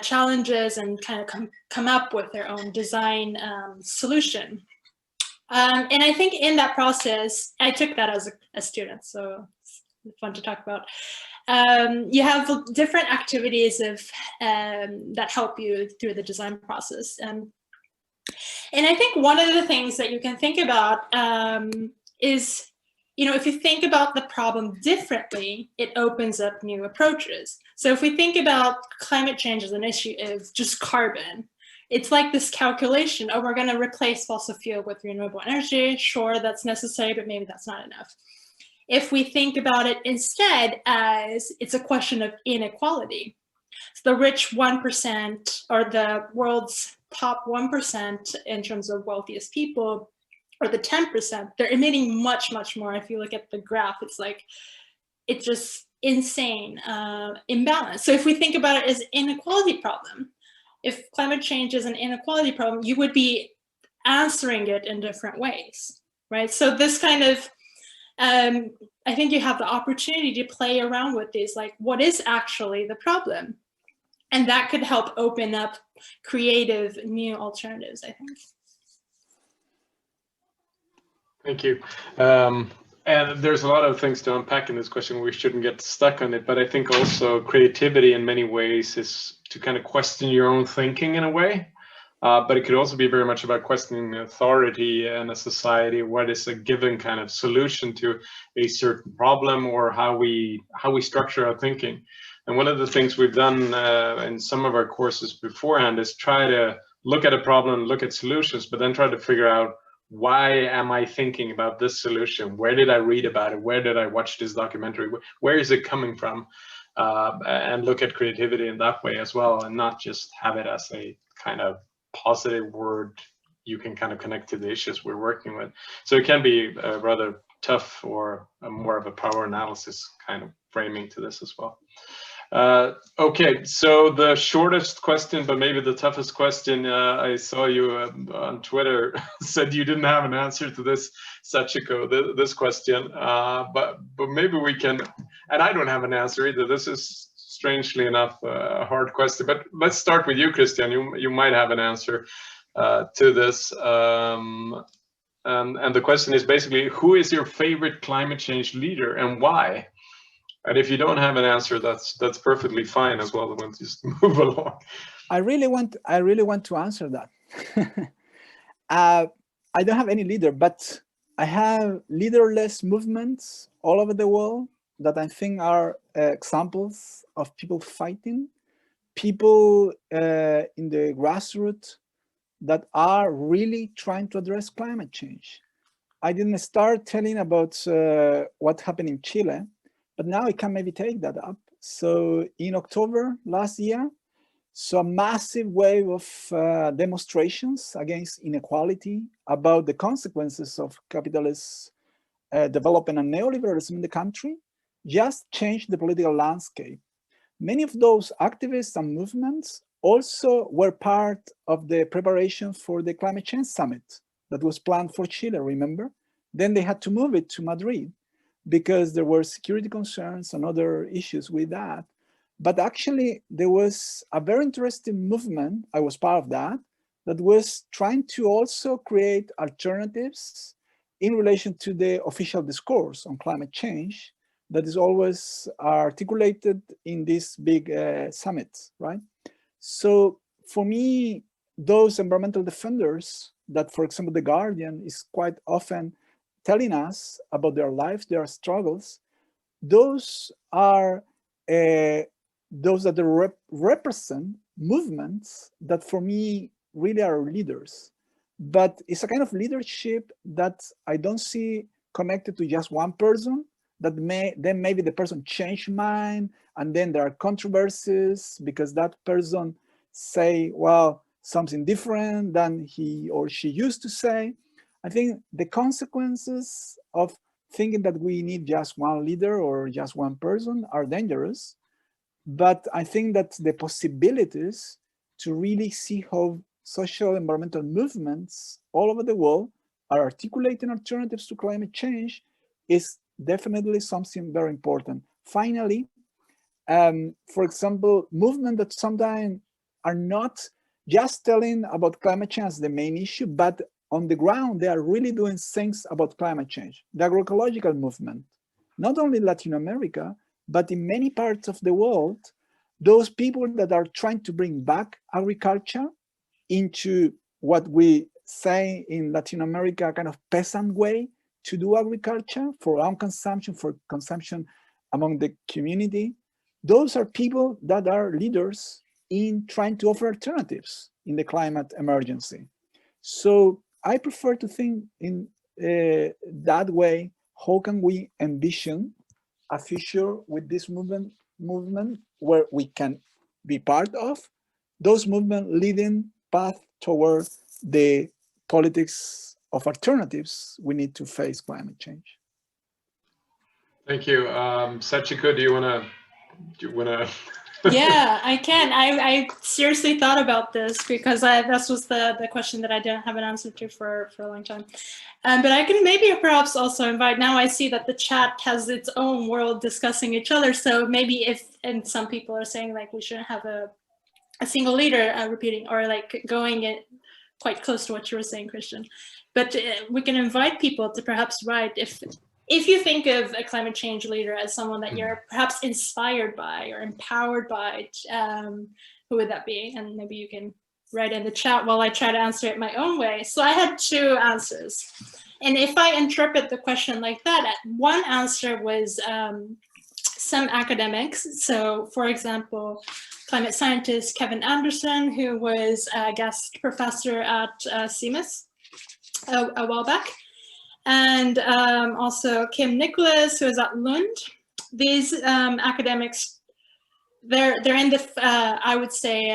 challenges and kind of come up with their own design solution. And I think in that process, I took that as a student, so it's fun to talk about. You have different activities of that help you through the design process. And I think one of the things that you can think about is, you know, if you think about the problem differently, it opens up new approaches. So if we think about climate change as an issue of just carbon, it's like this calculation, oh, we're going to replace fossil fuel with renewable energy. Sure, that's necessary, but maybe that's not enough. If we think about it instead as it's a question of inequality, so the rich 1% or the world's top 1% in terms of wealthiest people, or the 10%, they're emitting much, much more. If you look at the graph, it's like, it's just insane imbalance. So if we think about it as inequality problem, if climate change is an inequality problem, you would be answering it in different ways, right? So this kind of, I think you have the opportunity to play around with these, like, what is actually the problem? And that could help open up creative new alternatives, I think. Thank you. And there's a lot of things to unpack in this question. We shouldn't get stuck on it, but I think also creativity in many ways is to kind of question your own thinking in a way. But it could also be very much about questioning authority in a society. What is a given kind of solution to a certain problem, or how we structure our thinking? And one of the things we've done in some of our courses beforehand is try to look at a problem, look at solutions, but then try to figure out, why am I thinking about this solution? Where did I read about it? Where did I watch this documentary? Where is it coming from? And look at creativity in that way as well, and not just have it as a kind of positive word you can kind of connect to the issues we're working with. So it can be rather tough, or more of a power analysis kind of framing to this as well. Okay, so the shortest question, but maybe the toughest question, I saw you on Twitter said you didn't have an answer to this, Sachiko, this question, but maybe we can, and I don't have an answer either. This is strangely enough a hard question, but let's start with you, Cristian. You might have an answer to this. And the question is basically, who is your favorite climate change leader and why? And if you don't have an answer, that's perfectly fine as well. We'll just move along. I really want to answer that. I don't have any leader, but I have leaderless movements all over the world that I think are examples of people fighting, people in the grassroots that are really trying to address climate change. I didn't start telling about what happened in Chile, but now I can maybe take that up. So in October last year, so a massive wave of demonstrations against inequality, about the consequences of capitalist development and neoliberalism in the country, just changed the political landscape. Many of those activists and movements also were part of the preparation for the climate change summit that was planned for Chile, remember? Then they had to move it to Madrid because there were security concerns and other issues with that. But actually, there was a very interesting movement, I was part of that was trying to also create alternatives in relation to the official discourse on climate change that is always articulated in these big summits, right? So for me, those environmental defenders that, for example, The Guardian is quite often telling us about their lives, their struggles, those are those that represent movements that for me really are leaders. But it's a kind of leadership that I don't see connected to just one person, that then maybe the person changed mind, and then there are controversies because that person say, well, something different than he or she used to say. I think the consequences of thinking that we need just one leader or just one person are dangerous. But I think that the possibilities to really see how social environmental movements all over the world are articulating alternatives to climate change is definitely something very important. Finally, for example, movements that sometimes are not just telling about climate change as the main issue, but on the ground, they are really doing things about climate change. The agroecological movement, not only in Latin America, but in many parts of the world, those people that are trying to bring back agriculture into what we say in Latin America, a kind of peasant way to do agriculture for own consumption, for consumption among the community. Those are people that are leaders in trying to offer alternatives in the climate emergency. So I prefer to think in that way. How can we envision a future with this movement where we can be part of those movements leading path toward the politics of alternatives we need to face climate change? Thank you. Sachiko, do you want to? Yeah, I can. I seriously thought about this because this was the question that I didn't have an answer to for a long time. But I can maybe perhaps also invite, now I see that the chat has its own world discussing each other. So maybe and some people are saying like we shouldn't have a single leader repeating or like going it quite close to what you were saying, Christian. But we can invite people to perhaps write if you think of a climate change leader as someone that you're perhaps inspired by or empowered by, who would that be? And maybe you can write in the chat while I try to answer it my own way. So I had two answers. And if I interpret the question like that, one answer was some academics. So for example, climate scientist Kevin Anderson, who was a guest professor at CEMUS a while back. And also Kim Nicholas, who is at Lund. These academics, they're in the, I would say,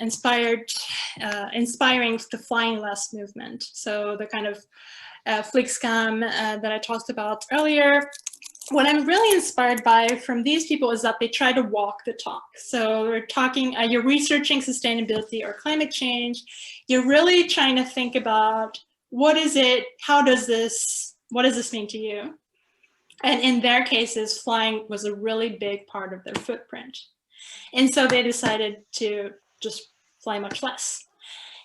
inspiring the flying less movement. So the kind of Flixcam that I talked about earlier. What I'm really inspired by from these people is that they try to walk the talk. So we're talking, you're researching sustainability or climate change. You're really trying to think about what is it, what does this mean to you? And in their cases, flying was a really big part of their footprint. And so they decided to just fly much less.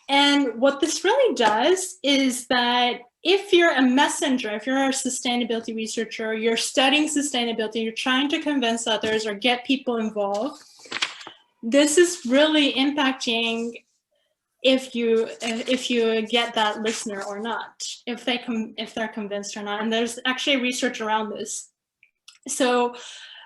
And what this really does is that if you're a messenger, if you're a sustainability researcher, you're studying sustainability, you're trying to convince others or get people involved, this is really impacting if you get that listener or not, if they're convinced or not. And there's actually research around this. So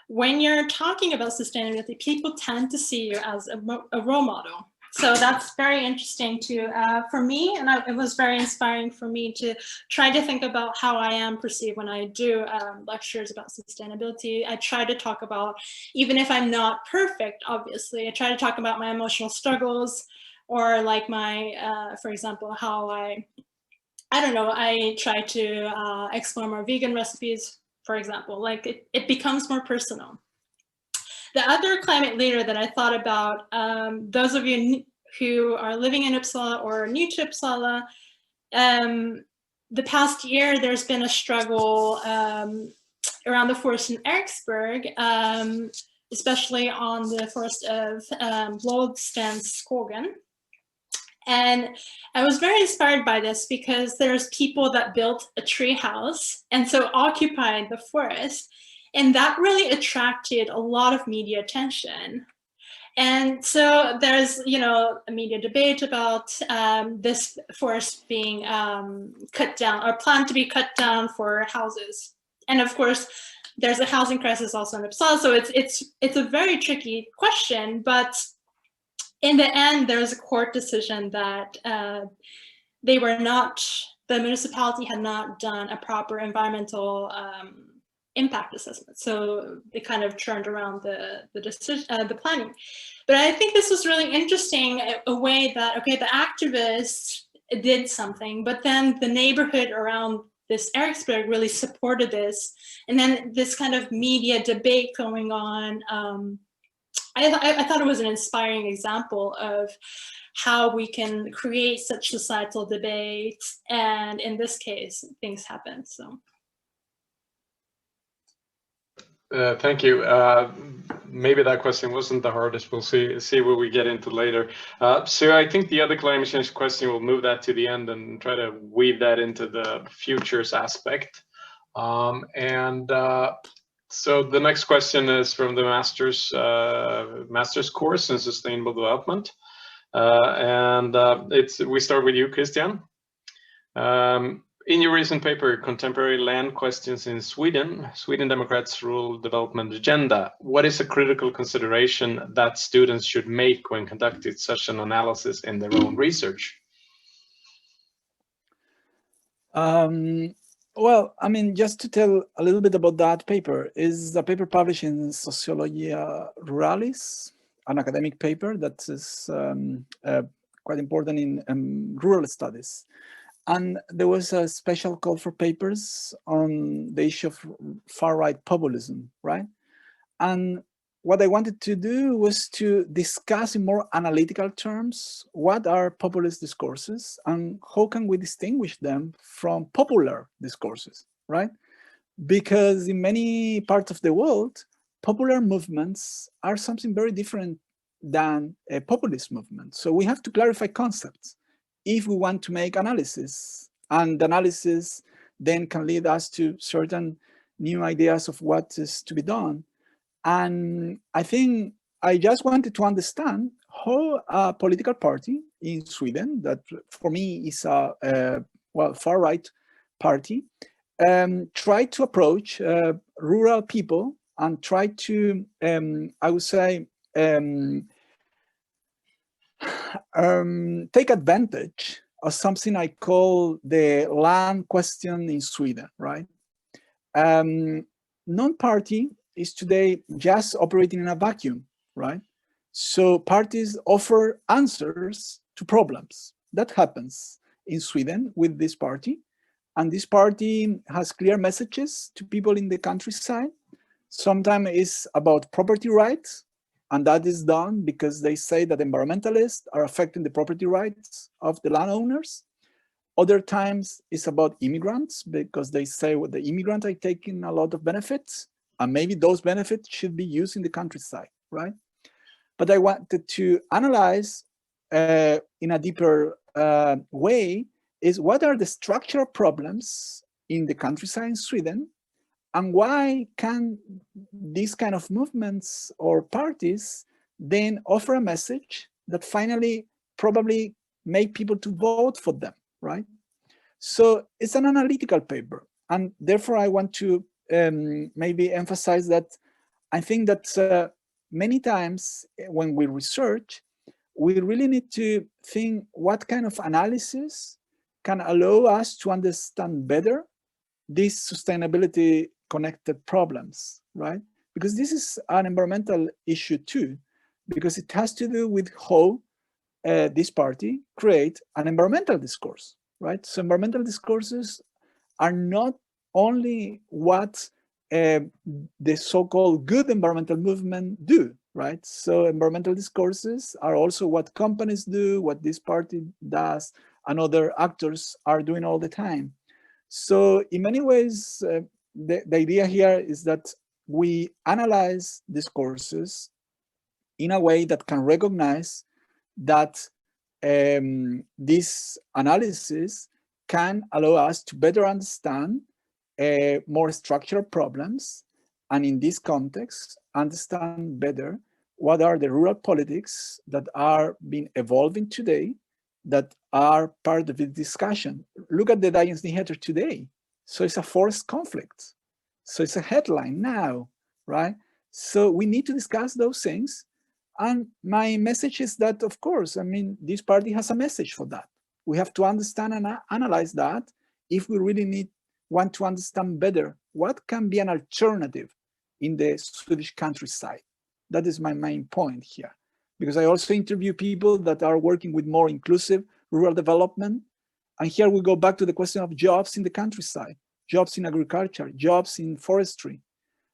when you're talking about sustainability, people tend to see you as a role model. So that's very interesting too for me, and it was very inspiring for me to try to think about how I am perceived when I do lectures about sustainability. I try to talk about, even if I'm not perfect, obviously, I try to talk about my emotional struggles, or like my, for example, how I don't know, I try to explore more vegan recipes, for example. Like it becomes more personal. The other climate leader that I thought about, those of you who are living in Uppsala or new to Uppsala, the past year there's been a struggle around the forest in Eriksberg, especially on the forest of Blodstenskogen. And I was very inspired by this because there's people that built a tree house and so occupied the forest. And that really attracted a lot of media attention. And so there's, you know, a media debate about this forest being cut down or planned to be cut down for houses. And of course, there's a housing crisis also in Uppsala. So it's a very tricky question, but in the end, there was a court decision that the municipality had not done a proper environmental impact assessment. So they kind of turned around the decision, the planning. But I think this was really interesting, a way that, okay, the activists did something, but then the neighborhood around this Eriksberg really supported this. And then this kind of media debate going on. I thought it was an inspiring example of how we can create such societal debate. And in this case, things happen, so. Thank you. Maybe that question wasn't the hardest. We'll see what we get into later. So I think the other climate change question, we'll move that to the end and try to weave that into the futures aspect. So the next question is from the master's course in sustainable development, we start with you, Cristian. In your recent paper, Contemporary Land Questions in Sweden, Sweden Democrats' Rural Development Agenda, what is a critical consideration that students should make when conducting such an analysis in their own research? Well, I mean, just to tell a little bit about that paper, is a paper published in Sociologia Ruralis, an academic paper that is quite important in rural studies. And there was a special call for papers on the issue of far-right populism, right? And what I wanted to do was to discuss in more analytical terms, what are populist discourses and how can we distinguish them from popular discourses, right? Because in many parts of the world, popular movements are something very different than a populist movement. So we have to clarify concepts if we want to make analysis, and analysis then can lead us to certain new ideas of what is to be done. And I think I just wanted to understand how a political party in Sweden, that for me is a far-right party, tried to approach rural people and try to, I would say, take advantage of something I call the land question in Sweden, right? Non-party is today just operating in a vacuum, right? So parties offer answers to problems. That happens in Sweden with this party. And this party has clear messages to people in the countryside. Sometimes it's about property rights, and that is done because they say that environmentalists are affecting the property rights of the landowners. Other times it's about immigrants because they say well, the immigrants are taking a lot of benefits and maybe those benefits should be used in the countryside, right? But I wanted to analyze in a deeper way is what are the structural problems in the countryside in Sweden, and why can these kind of movements or parties then offer a message that finally probably make people to vote for them, right? So it's an analytical paper, and therefore I want to maybe emphasize that I think that many times when we research, we really need to think what kind of analysis can allow us to understand better these sustainability connected problems, right? Because this is an environmental issue too, because it has to do with how this party create an environmental discourse, right? So environmental discourses are not only what the so-called good environmental movement do, right? So environmental discourses are also what companies do, what this party does, and other actors are doing all the time. So in many ways, the idea here is that we analyze discourses in a way that can recognize that this analysis can allow us to better understand more structural problems, and in this context, understand better what are the rural politics that are being evolving today that are part of the discussion. Look at the Dagens Nyheter today. So it's a forced conflict. So it's a headline now, right? So we need to discuss those things. And my message is that, of course, I mean, this party has a message for that. We have to understand and analyze that if we really want to understand better what can be an alternative in the Swedish countryside. That is my main point here, because I also interview people that are working with more inclusive rural development. And here we go back to the question of jobs in the countryside, jobs in agriculture, jobs in forestry.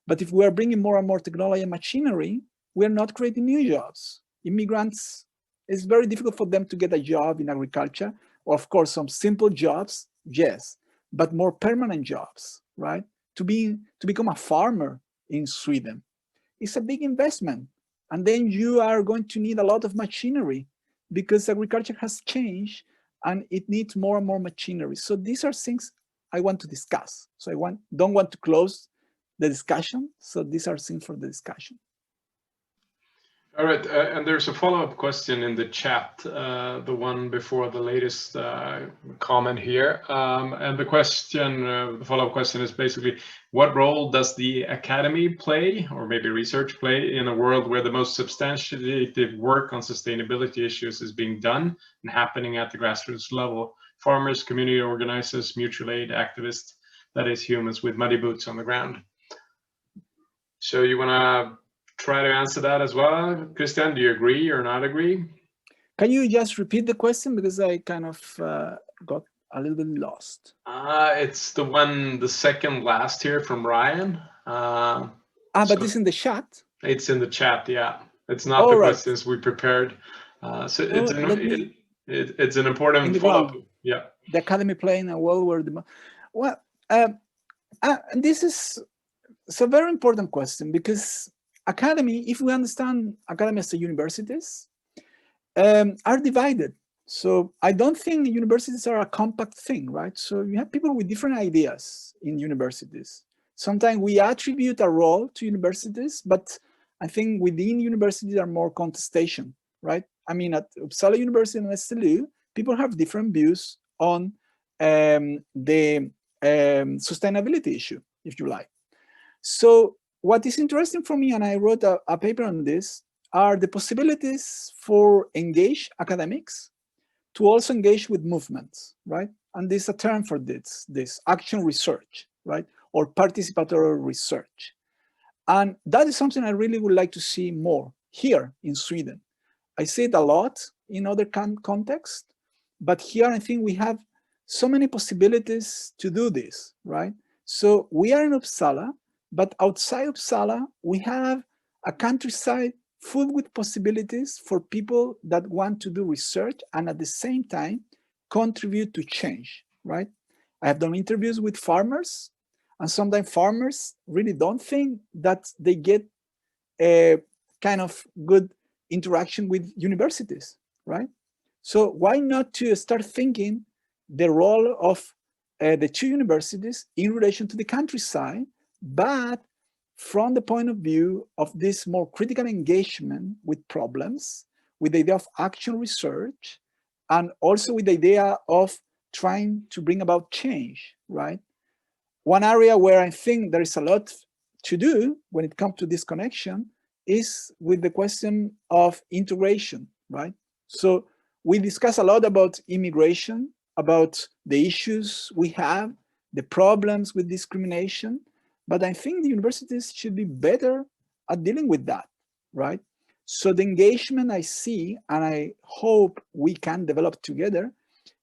But if we are bringing more and more technology and machinery, we are not creating new jobs. Immigrants, it's very difficult for them to get a job in agriculture. Of course, some simple jobs, yes, but more permanent jobs, right? To become a farmer in Sweden, it's a big investment. And then you are going to need a lot of machinery because agriculture has changed and it needs more and more machinery. So these are things I want to discuss. So I don't want to close the discussion. So these are things for the discussion. All right, and there's a follow-up question in the chat, the one before the latest comment here. And the question, the follow-up question is basically, what role does the academy play, or maybe research play, in a world where the most substantiative work on sustainability issues is being done and happening at the grassroots level? Farmers, community organizers, mutual aid activists, that is humans with muddy boots on the ground. So you want to try to answer that as well, Cristian? Do you agree or not agree? Can you just repeat the question, because I kind of got a little bit lost? It's the second last here from Ryan. But so it's in the chat. It's in the chat, yeah. It's not the questions we prepared. So it's an important follow-up. Yeah. The academy playing a world where and this is a very important question, because academy, if we understand academy as the universities, are divided. So I don't think universities are a compact thing, right? So you have people with different ideas in universities. Sometimes we attribute a role to universities, but I think within universities are more contestation, right? I mean, at Uppsala University and SLU, people have different views on the sustainability issue, if you like. So what is interesting for me, and I wrote a paper on this, are the possibilities for engaged academics to also engage with movements, right? And there's a term for this action research, right? Or participatory research. And that is something I really would like to see more here in Sweden. I see it a lot in other contexts, but here I think we have so many possibilities to do this, right? So we are in Uppsala, but outside Uppsala, we have a countryside full with possibilities for people that want to do research and at the same time contribute to change, right? I have done interviews with farmers, and sometimes farmers really don't think that they get a kind of good interaction with universities, right? So why not to start thinking the role of the two universities in relation to the countryside, but from the point of view of this more critical engagement with problems, with the idea of action research, and also with the idea of trying to bring about change, right? One area where I think there is a lot to do when it comes to this connection is with the question of integration, right? So we discuss a lot about immigration, about the issues we have, the problems with discrimination, but I think the universities should be better at dealing with that, right? So the engagement I see, and I hope we can develop together,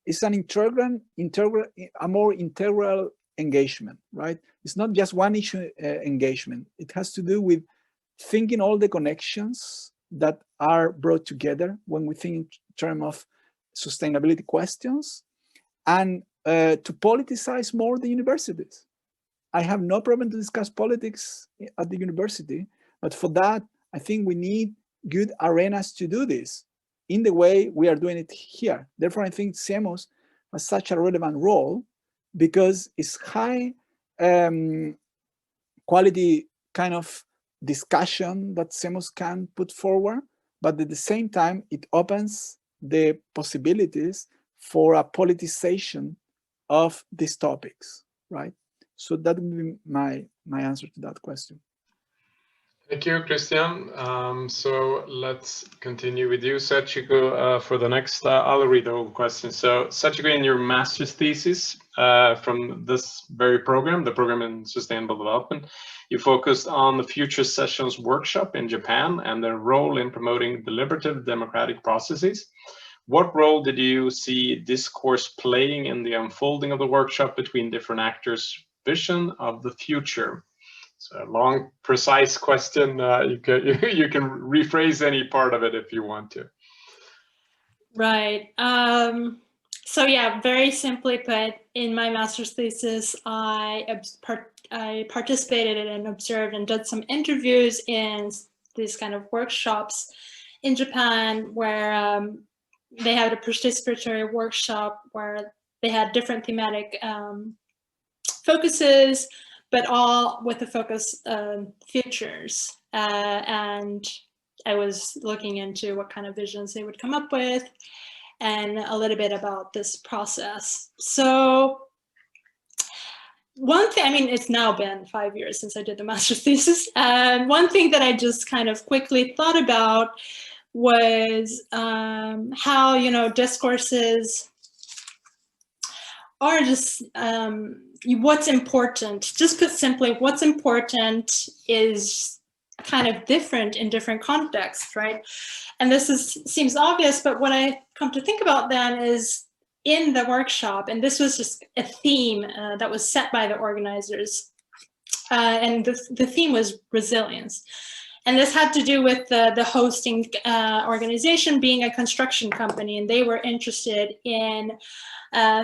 is an a more integral engagement, right? It's not just one issue engagement. It has to do with thinking all the connections that are brought together when we think in terms of sustainability questions, and to politicize more the universities. I have no problem to discuss politics at the university, but for that, I think we need good arenas to do this in the way we are doing it here. Therefore, I think CEMUS has such a relevant role because it's high quality kind of discussion that CEMUS can put forward, but at the same time, it opens the possibilities for a politicization of these topics, right? So that would be my answer to that question. Thank you, Christian. So let's continue with you, Sachiko, for the next. I'll read the whole question. So Sachiko, in your master's thesis from this very program, the program in sustainable development, you focused on the Future Sessions workshop in Japan and their role in promoting deliberative democratic processes. What role did you see discourse playing in the unfolding of the workshop between different actors' vision of the future? So a long, precise question. You can rephrase any part of it if you want to. Right. So yeah, very simply put, in my master's thesis, I participated and observed and did some interviews in these kind of workshops in Japan where they had a participatory workshop where they had different thematic focuses, but all with the focus on futures. And I was looking into what kind of visions they would come up with and a little bit about this process. So one thing, I mean, it's now been 5 years since I did the master's thesis. And one thing that I just kind of quickly thought about was how, you know, discourses are just what's important. Just put simply, what's important is kind of different in different contexts, right? And this seems obvious, but what I come to think about then is in the workshop, and this was just a theme that was set by the organizers, and the theme was resilience. And this had to do with the hosting organization being a construction company, and they were interested in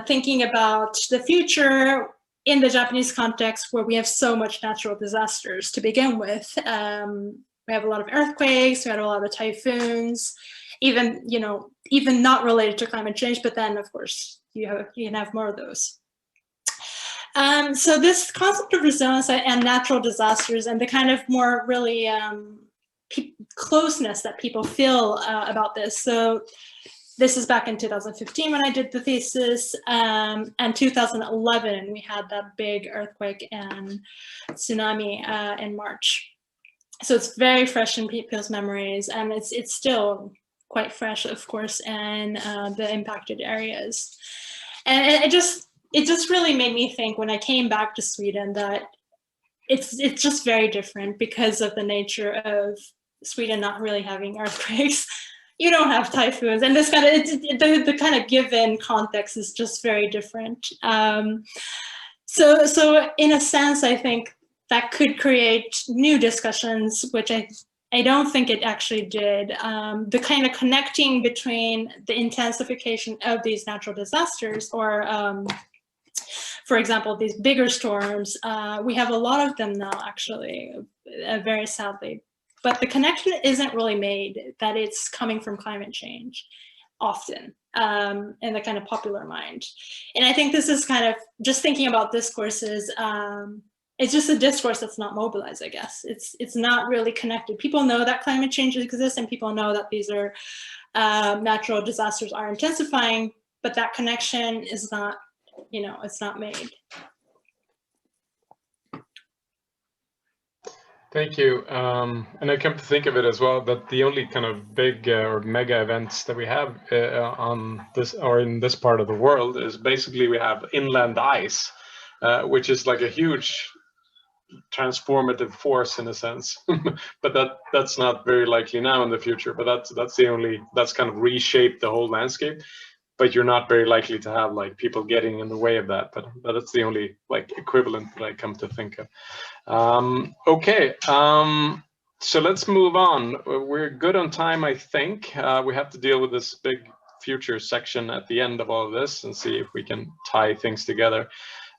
thinking about the future in the Japanese context where we have so much natural disasters to begin with. We have a lot of earthquakes, we had a lot of typhoons, even, you know, even not related to climate change, but then of course you can have more of those. So this concept of resilience and natural disasters and the kind of more really closeness that people feel about this. So this is back in 2015 when I did the thesis, and 2011 we had that big earthquake and tsunami in March. So it's very fresh in people's memories, and it's still quite fresh, of course, in the impacted areas. And it just really made me think when I came back to Sweden that it's just very different because of the nature of Sweden not really having earthquakes. You don't have typhoons, and this kind of the kind of given context is just very different. So in a sense, I think that could create new discussions, which I don't think it actually did. The kind of connecting between the intensification of these natural disasters, or for example, these bigger storms. We have a lot of them now, actually, very sadly. But the connection isn't really made that it's coming from climate change often in the kind of popular mind. And I think this is kind of just thinking about discourses. It's just a discourse that's not mobilized, I guess. It's not really connected. People know that climate change exists and people know that these are natural disasters are intensifying, but that connection is not, you know, it's not made. Thank you. And I come to think of it as well that the only kind of big or mega events that we have on this or in this part of the world is basically we have inland ice, which is like a huge transformative force in a sense. But that's not very likely now in the future. But that's kind of reshaped the whole landscape. But you're not very likely to have like people getting in the way of that. But that's the only like equivalent that I come to think of. Okay, so let's move on. We're good on time, I think. We have to deal with this big future section at the end of all of this and see if we can tie things together.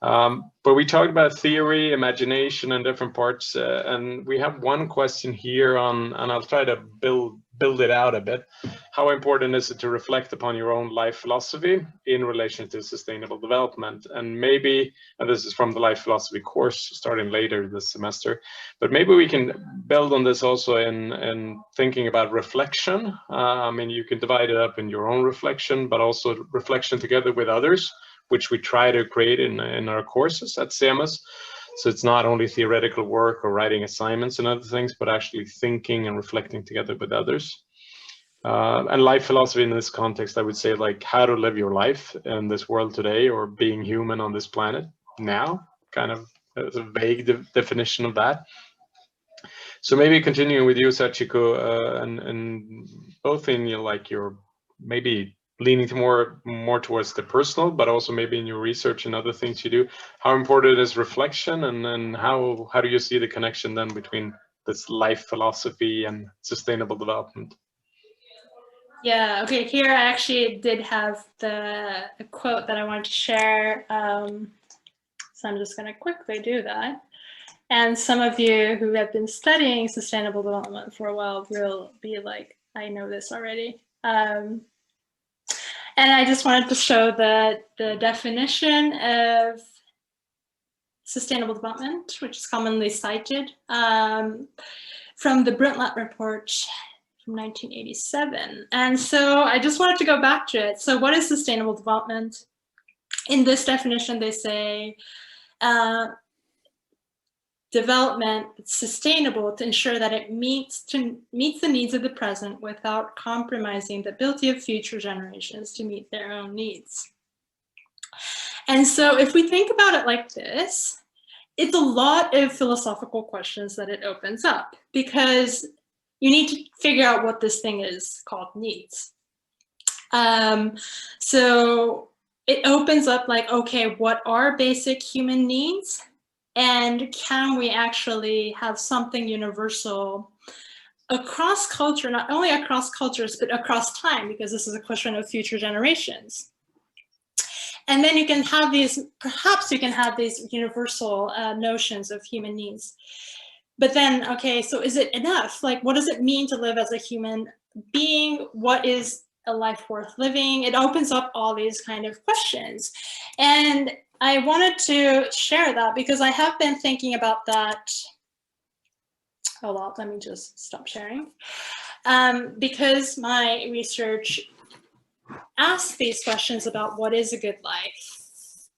But we talked about theory, imagination, and different parts, and we have one question here on, and I'll try to build it out a bit. How important is it to reflect upon your own life philosophy in relation to sustainable development? And maybe, and this is from the life philosophy course starting later this semester, but maybe we can build on this also in thinking about reflection. I mean, you can divide it up in your own reflection, but also reflection together with others, which we try to create in our courses at CEMUS. So it's not only theoretical work or writing assignments and other things, but actually thinking and reflecting together with others. And life philosophy in this context, I would say, like how to live your life in this world today, or being human on this planet now, kind of as a vague definition of that. So maybe continuing with you, Sachiko, and both in your, like, your maybe leaning to more towards the personal, but also maybe in your research and other things you do, how important is reflection, and then how do you see the connection then between this life philosophy and sustainable development? Yeah, okay, here I actually did have a quote that I wanted to share. So I'm just going to quickly do that. And some of you who have been studying sustainable development for a while will be like, I know this already. And I just wanted to show the definition of sustainable development, which is commonly cited from the Brundtland report from 1987. And so I just wanted to go back to it. So what is sustainable development? In this definition, they say development is sustainable to ensure that it meets the needs of the present without compromising the ability of future generations to meet their own needs. And so if we think about it like this, it's a lot of philosophical questions that it opens up, because you need to figure out what this thing is called needs. So it opens up like, okay, what are basic human needs? And can we actually have something universal across culture, not only across cultures, but across time, because this is a question of future generations. And then you can have these, perhaps you can have these universal notions of human needs. But then, okay, so is it enough? Like, what does it mean to live as a human being? What is a life worth living? It opens up all these kind of questions. And I wanted to share that because I have been thinking about that. Oh, well, let me just stop sharing. Because my research asks these questions about what is a good life.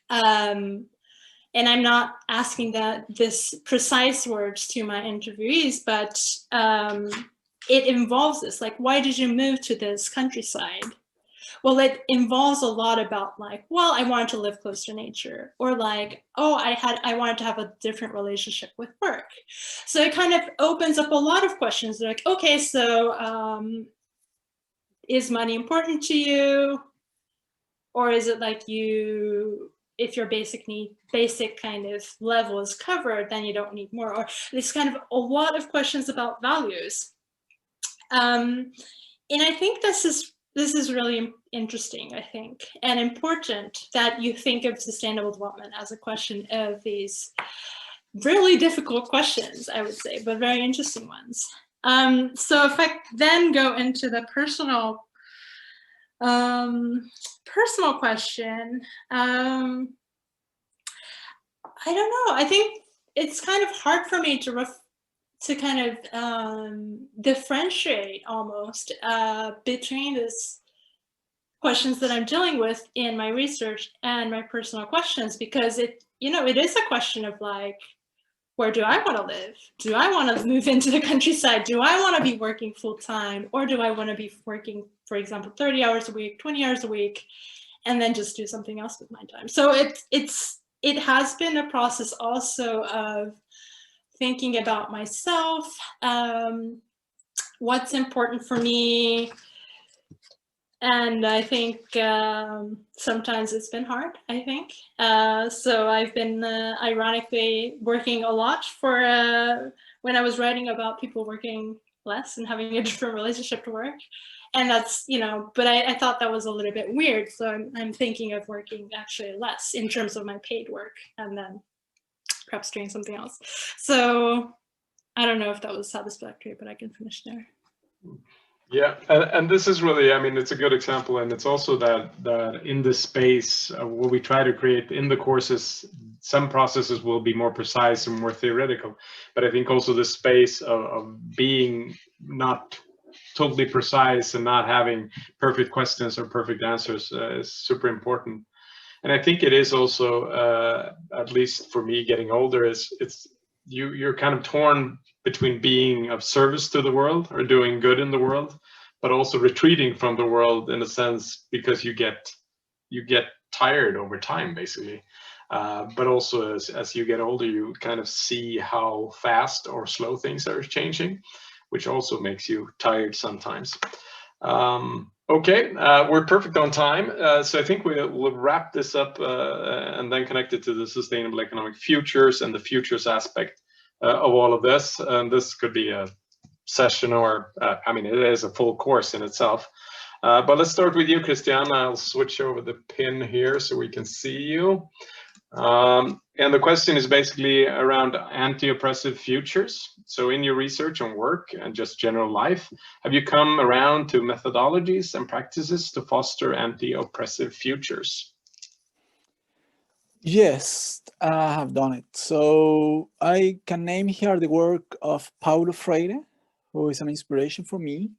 And I'm not asking this precise words to my interviewees, but it involves this, like, why did you move to this countryside? Well, it involves a lot about like, well, I wanted to live close to nature, or like, oh, I wanted to have a different relationship with work. So it kind of opens up a lot of questions. They're like, okay, so is money important to you? Or is it like if your basic kind of level is covered, then you don't need more? Or this kind of a lot of questions about values. And I think this is really interesting, I think, and important that you think of sustainable development as a question of these really difficult questions, I would say, but very interesting ones. So if I then go into the personal question, I don't know. I think it's kind of hard for me to kind of differentiate almost between these questions that I'm dealing with in my research and my personal questions, because it is a question of like, where do I want to live? Do I want to move into the countryside? Do I want to be working full time? Or do I want to be working, for example, 30 hours a week, 20 hours a week, and then just do something else with my time? So it has been a process also of thinking about myself, what's important for me. And I think sometimes it's been hard, I think. So I've been ironically working a lot for when I was writing about people working less and having a different relationship to work. And that's, but I thought that was a little bit weird. So I'm thinking of working actually less in terms of my paid work, and then perhaps doing something else. So I don't know if that was satisfactory, but I can finish there. Yeah, and this is really, I mean, it's a good example, and it's also that in this space, what we try to create in the courses, some processes will be more precise and more theoretical, but I think also the space of being not totally precise and not having perfect questions or perfect answers is super important. And I think it is also, at least for me, getting older, you're kind of torn between being of service to the world or doing good in the world, but also retreating from the world in a sense because you get tired over time, basically. But also as you get older, you kind of see how fast or slow things are changing, which also makes you tired sometimes. Okay, we're perfect on time. So I think we'll wrap this up and then connect it to the sustainable economic futures and the futures aspect of all of this. And this could be a session or, I mean, it is a full course in itself. But let's start with you, Cristian. I'll switch over the pin here so we can see you. And the question is basically around anti-oppressive futures. So in your research and work and just general life, have you come around to methodologies and practices to foster anti-oppressive futures? Yes, I have done it. So I can name here the work of Paulo Freire, who is an inspiration for me.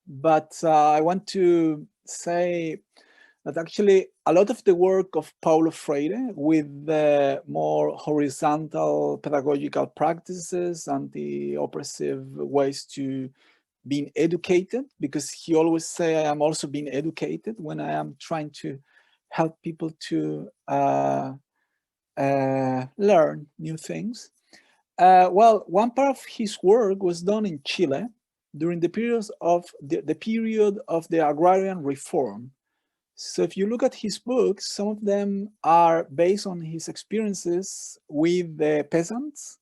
But I want to say that actually a lot of the work of Paulo Freire with the more horizontal pedagogical practices and the oppressive ways to being educated, because he always say I am also being educated when I am trying to help people to learn new things. Well, one part of his work was done in Chile during the period of the agrarian reform. So if you look at his books, some of them are based on his experiences with the peasants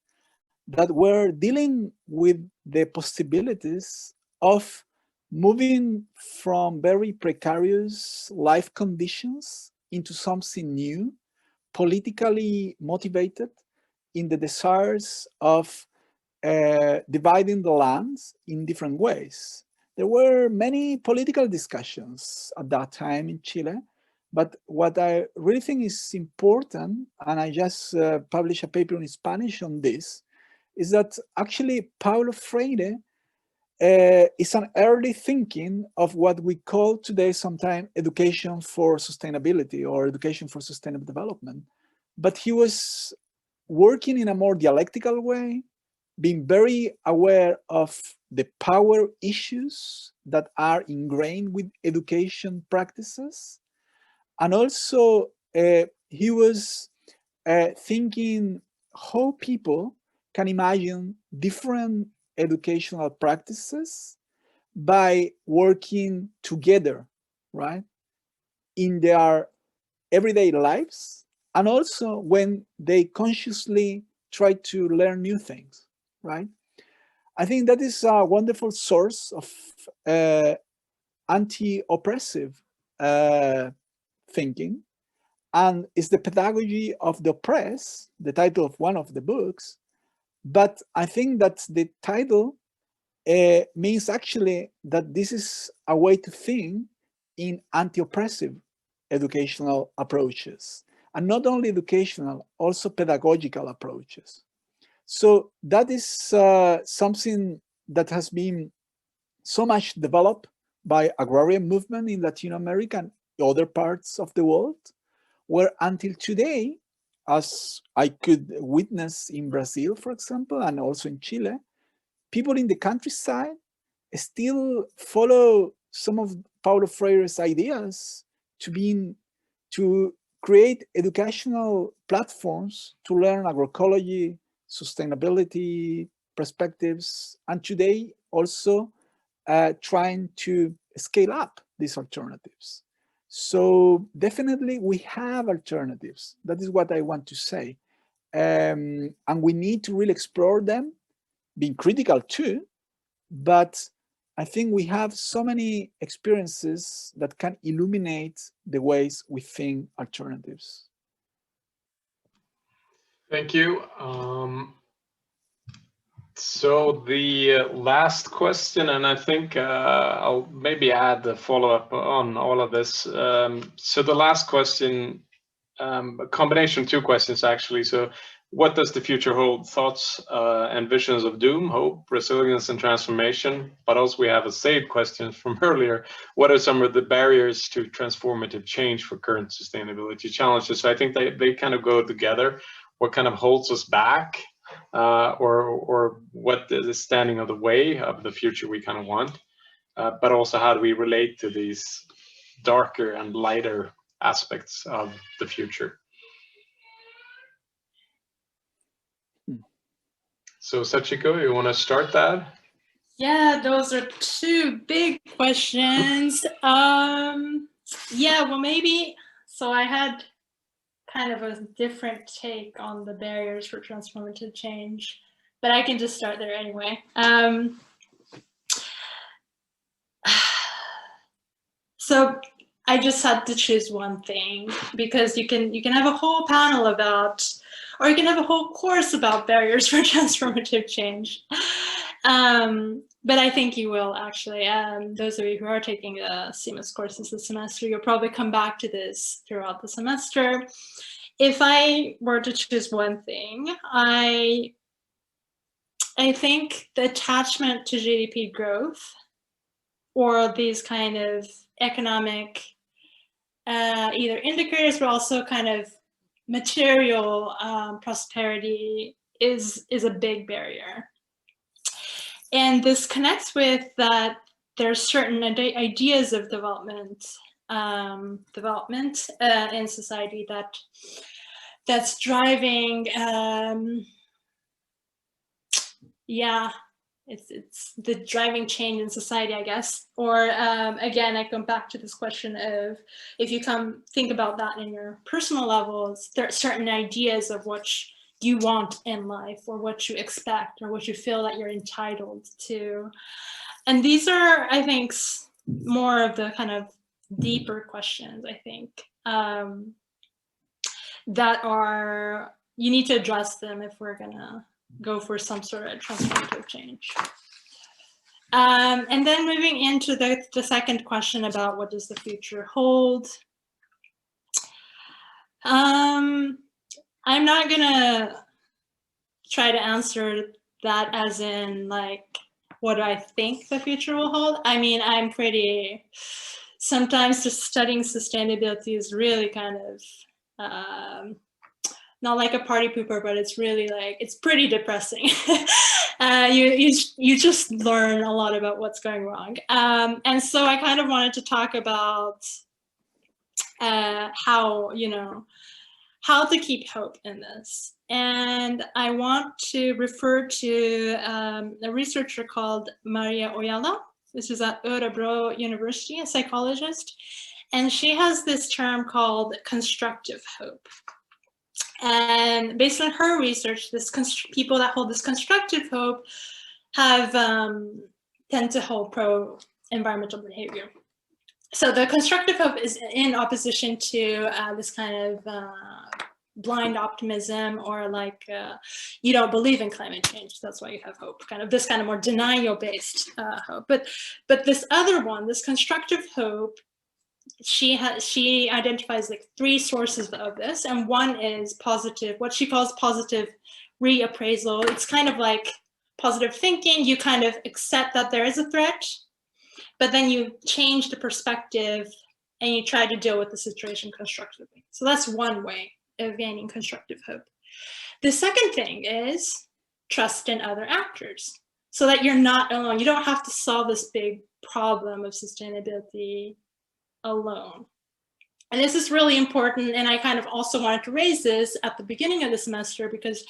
that were dealing with the possibilities of moving from very precarious life conditions into something new, politically motivated in the desires of dividing the lands in different ways. There were many political discussions at that time in Chile, but what I really think is important, and I just published a paper in Spanish on this, is that actually Paulo Freire is an early thinking of what we call today sometimes education for sustainability or education for sustainable development. But he was working in a more dialectical way, being very aware of the power issues that are ingrained with education practices. And also he was thinking how people can imagine different educational practices by working together, right, in their everyday lives, and also when they consciously try to learn new things, right? I think that is a wonderful source of anti-oppressive thinking, and it's the pedagogy of the oppressed, the title of one of the books. But I think that the title means actually that this is a way to think in anti-oppressive educational approaches, and not only educational, also pedagogical approaches. So that is something that has been so much developed by agrarian movement in Latin America and other parts of the world, where until today, as I could witness in Brazil, for example, and also in Chile, people in the countryside still follow some of Paulo Freire's ideas to create educational platforms to learn agroecology, sustainability perspectives, and today also trying to scale up these alternatives. So definitely we have alternatives. That is what I want to say. And we need to really explore them, being critical too, but I think we have so many experiences that can illuminate the ways we think alternatives. Thank you. So the last question, and I think I'll maybe add the follow-up on all of this. So the last question a combination of two questions, actually. So what does the future hold? Thoughts and visions of doom, hope, resilience, and transformation. But also we have a saved question from earlier. What are some of the barriers to transformative change for current sustainability challenges? So I think they kind of go together. What kind of holds us back, or what is standing in the way of the future we kind of want? But also, how do we relate to these darker and lighter aspects of the future? So Sachiko, you want to start that? Yeah, those are two big questions. Yeah, well, maybe, so I had kind of a different take on the barriers for transformative change, but I can just start there anyway. So I just had to choose one thing, because you can have a whole panel about, or you can have a whole course about barriers for transformative change. But I think you will actually, those of you who are taking the CEMUS courses this semester, you'll probably come back to this throughout the semester. If I were to choose one thing, I think the attachment to GDP growth, or these kind of economic either indicators, but also kind of material prosperity is a big barrier. And this connects with that there's certain ideas of development in society that's driving, yeah, it's the driving change in society, I guess. Or again, I come back to this question of, if you think about that in your personal levels, there are certain ideas of what you want in life, or what you expect, or what you feel that you're entitled to. And these are, I think, more of the kind of deeper questions, I think, that are, you need to address them if we're gonna go for some sort of transformative change. And then moving into the second question about what does the future hold. I'm not gonna try to answer that as in like, what do I think the future will hold? I mean, I'm pretty, sometimes just studying sustainability is really kind of, not like a party pooper, but it's really like, it's pretty depressing. You just learn a lot about what's going wrong. And so I kind of wanted to talk about how, how to keep hope in this. And I want to refer to a researcher called Maria Oyala. This is at Uppsala University, a psychologist. And she has this term called constructive hope. And based on her research, people that hold this constructive hope have tend to hold pro-environmental behavior. So the constructive hope is in opposition to this kind of blind optimism, or like you don't believe in climate change, that's why you have hope, kind of this kind of more denial-based hope. But this other one, this constructive hope, she identifies like 3 sources of this, and one is positive, what she calls positive reappraisal. It's kind of like positive thinking. You kind of accept that there is a threat, but then you change the perspective and you try to deal with the situation constructively. So that's one way of gaining constructive hope. The second thing is trust in other actors, so that you're not alone. You don't have to solve this big problem of sustainability alone. And this is really important, and I kind of also wanted to raise this at the beginning of the semester, because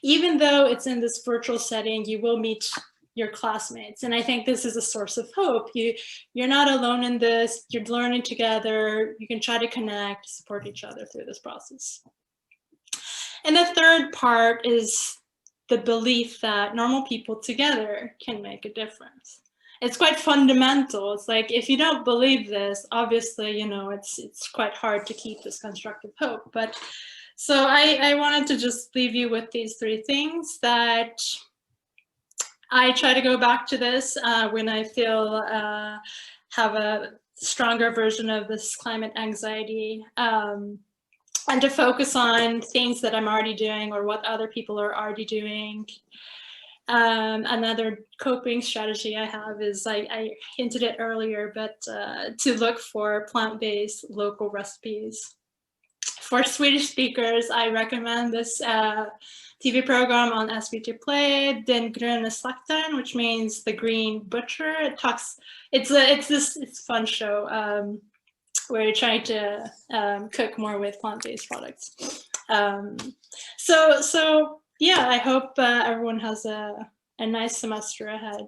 even though it's in this virtual setting, you will meet your classmates, and I think this is a source of hope. You're not alone in this, you're learning together, you can try to connect, support each other through this process. And the third part is the belief that normal people together can make a difference. It's quite fundamental. It's like, if you don't believe this, obviously, it's quite hard to keep this constructive hope. But so I wanted to just leave you with these 3 things that I try to go back to this when I feel have a stronger version of this climate anxiety. and to focus on things that I'm already doing or what other people are already doing. Another coping strategy I have is, I hinted it earlier, but to look for plant-based local recipes. For Swedish speakers, I recommend this TV program on SVT Play, Den gröne slaktaren, which means the green butcher. It's a fun show where you're trying to cook more with plant-based products. So yeah, I hope everyone has a nice semester ahead.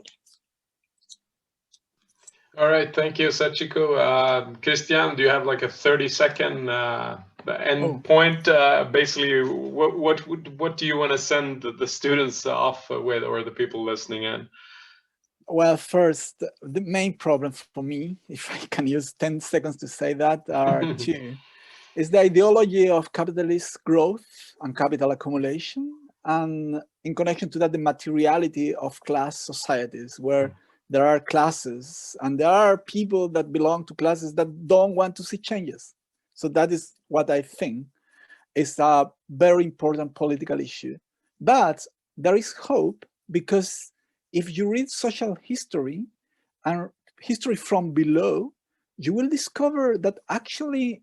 All right, thank you, Sachiko. Christian, do you have like a 30-second end point? Basically, what do you want to send the students off with, or the people listening in? Well, first, the main problem for me, if I can use 10 seconds to say that, are two. Is the ideology of capitalist growth and capital accumulation, and in connection to that, the materiality of class societies, where there are classes and there are people that belong to classes that don't want to see changes. So that is what I think is a very important political issue. But there is hope, because if you read social history and history from below, you will discover that actually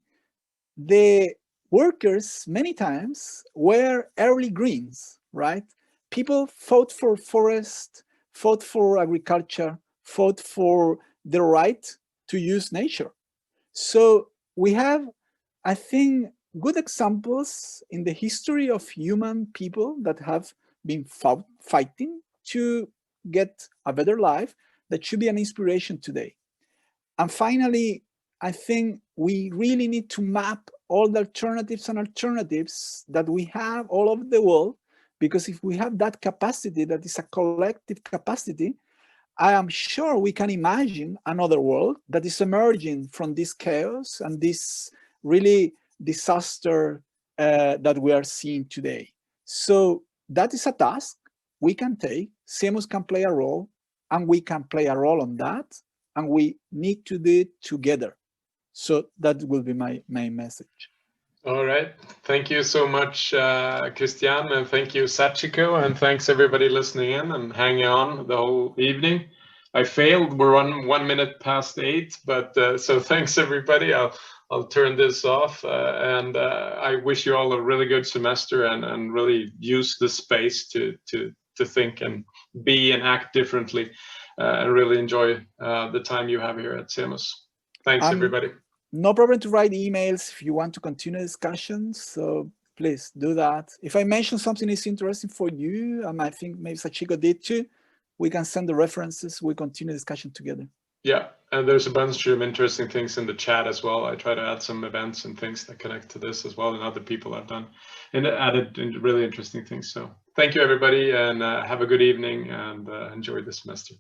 the workers many times were early Greens, right? People fought for forest, fought for agriculture, fought for the right to use nature. So we have, I think, good examples in the history of human people that have been fighting to get a better life that should be an inspiration today. And finally, I think we really need to map all the alternatives that we have all over the world, because if we have that capacity, that is a collective capacity, I am sure we can imagine another world that is emerging from this chaos and this really disaster that we are seeing today. So that is a task we can take. CEMUS can play a role, and we can play a role on that, and we need to do it together. So that will be my main message. All right. Thank you so much, Christian, and thank you, Sachiko, and thanks everybody listening in and hanging on the whole evening. I failed. We're on 1 minute past 8, but so thanks everybody. I'll turn this off, and I wish you all a really good semester, and really use the space to think and be and act differently, and really enjoy the time you have here at CEMUS. Thanks, everybody. No problem to write emails if you want to continue discussions. So please do that. If I mention something is interesting for you, and I think maybe Sachiko did too, we can send the references. We continue discussion together. Yeah, and there's a bunch of interesting things in the chat as well. I try to add some events and things that connect to this as well, and other people have done and added really interesting things. So thank you, everybody, and have a good evening, and enjoy the semester.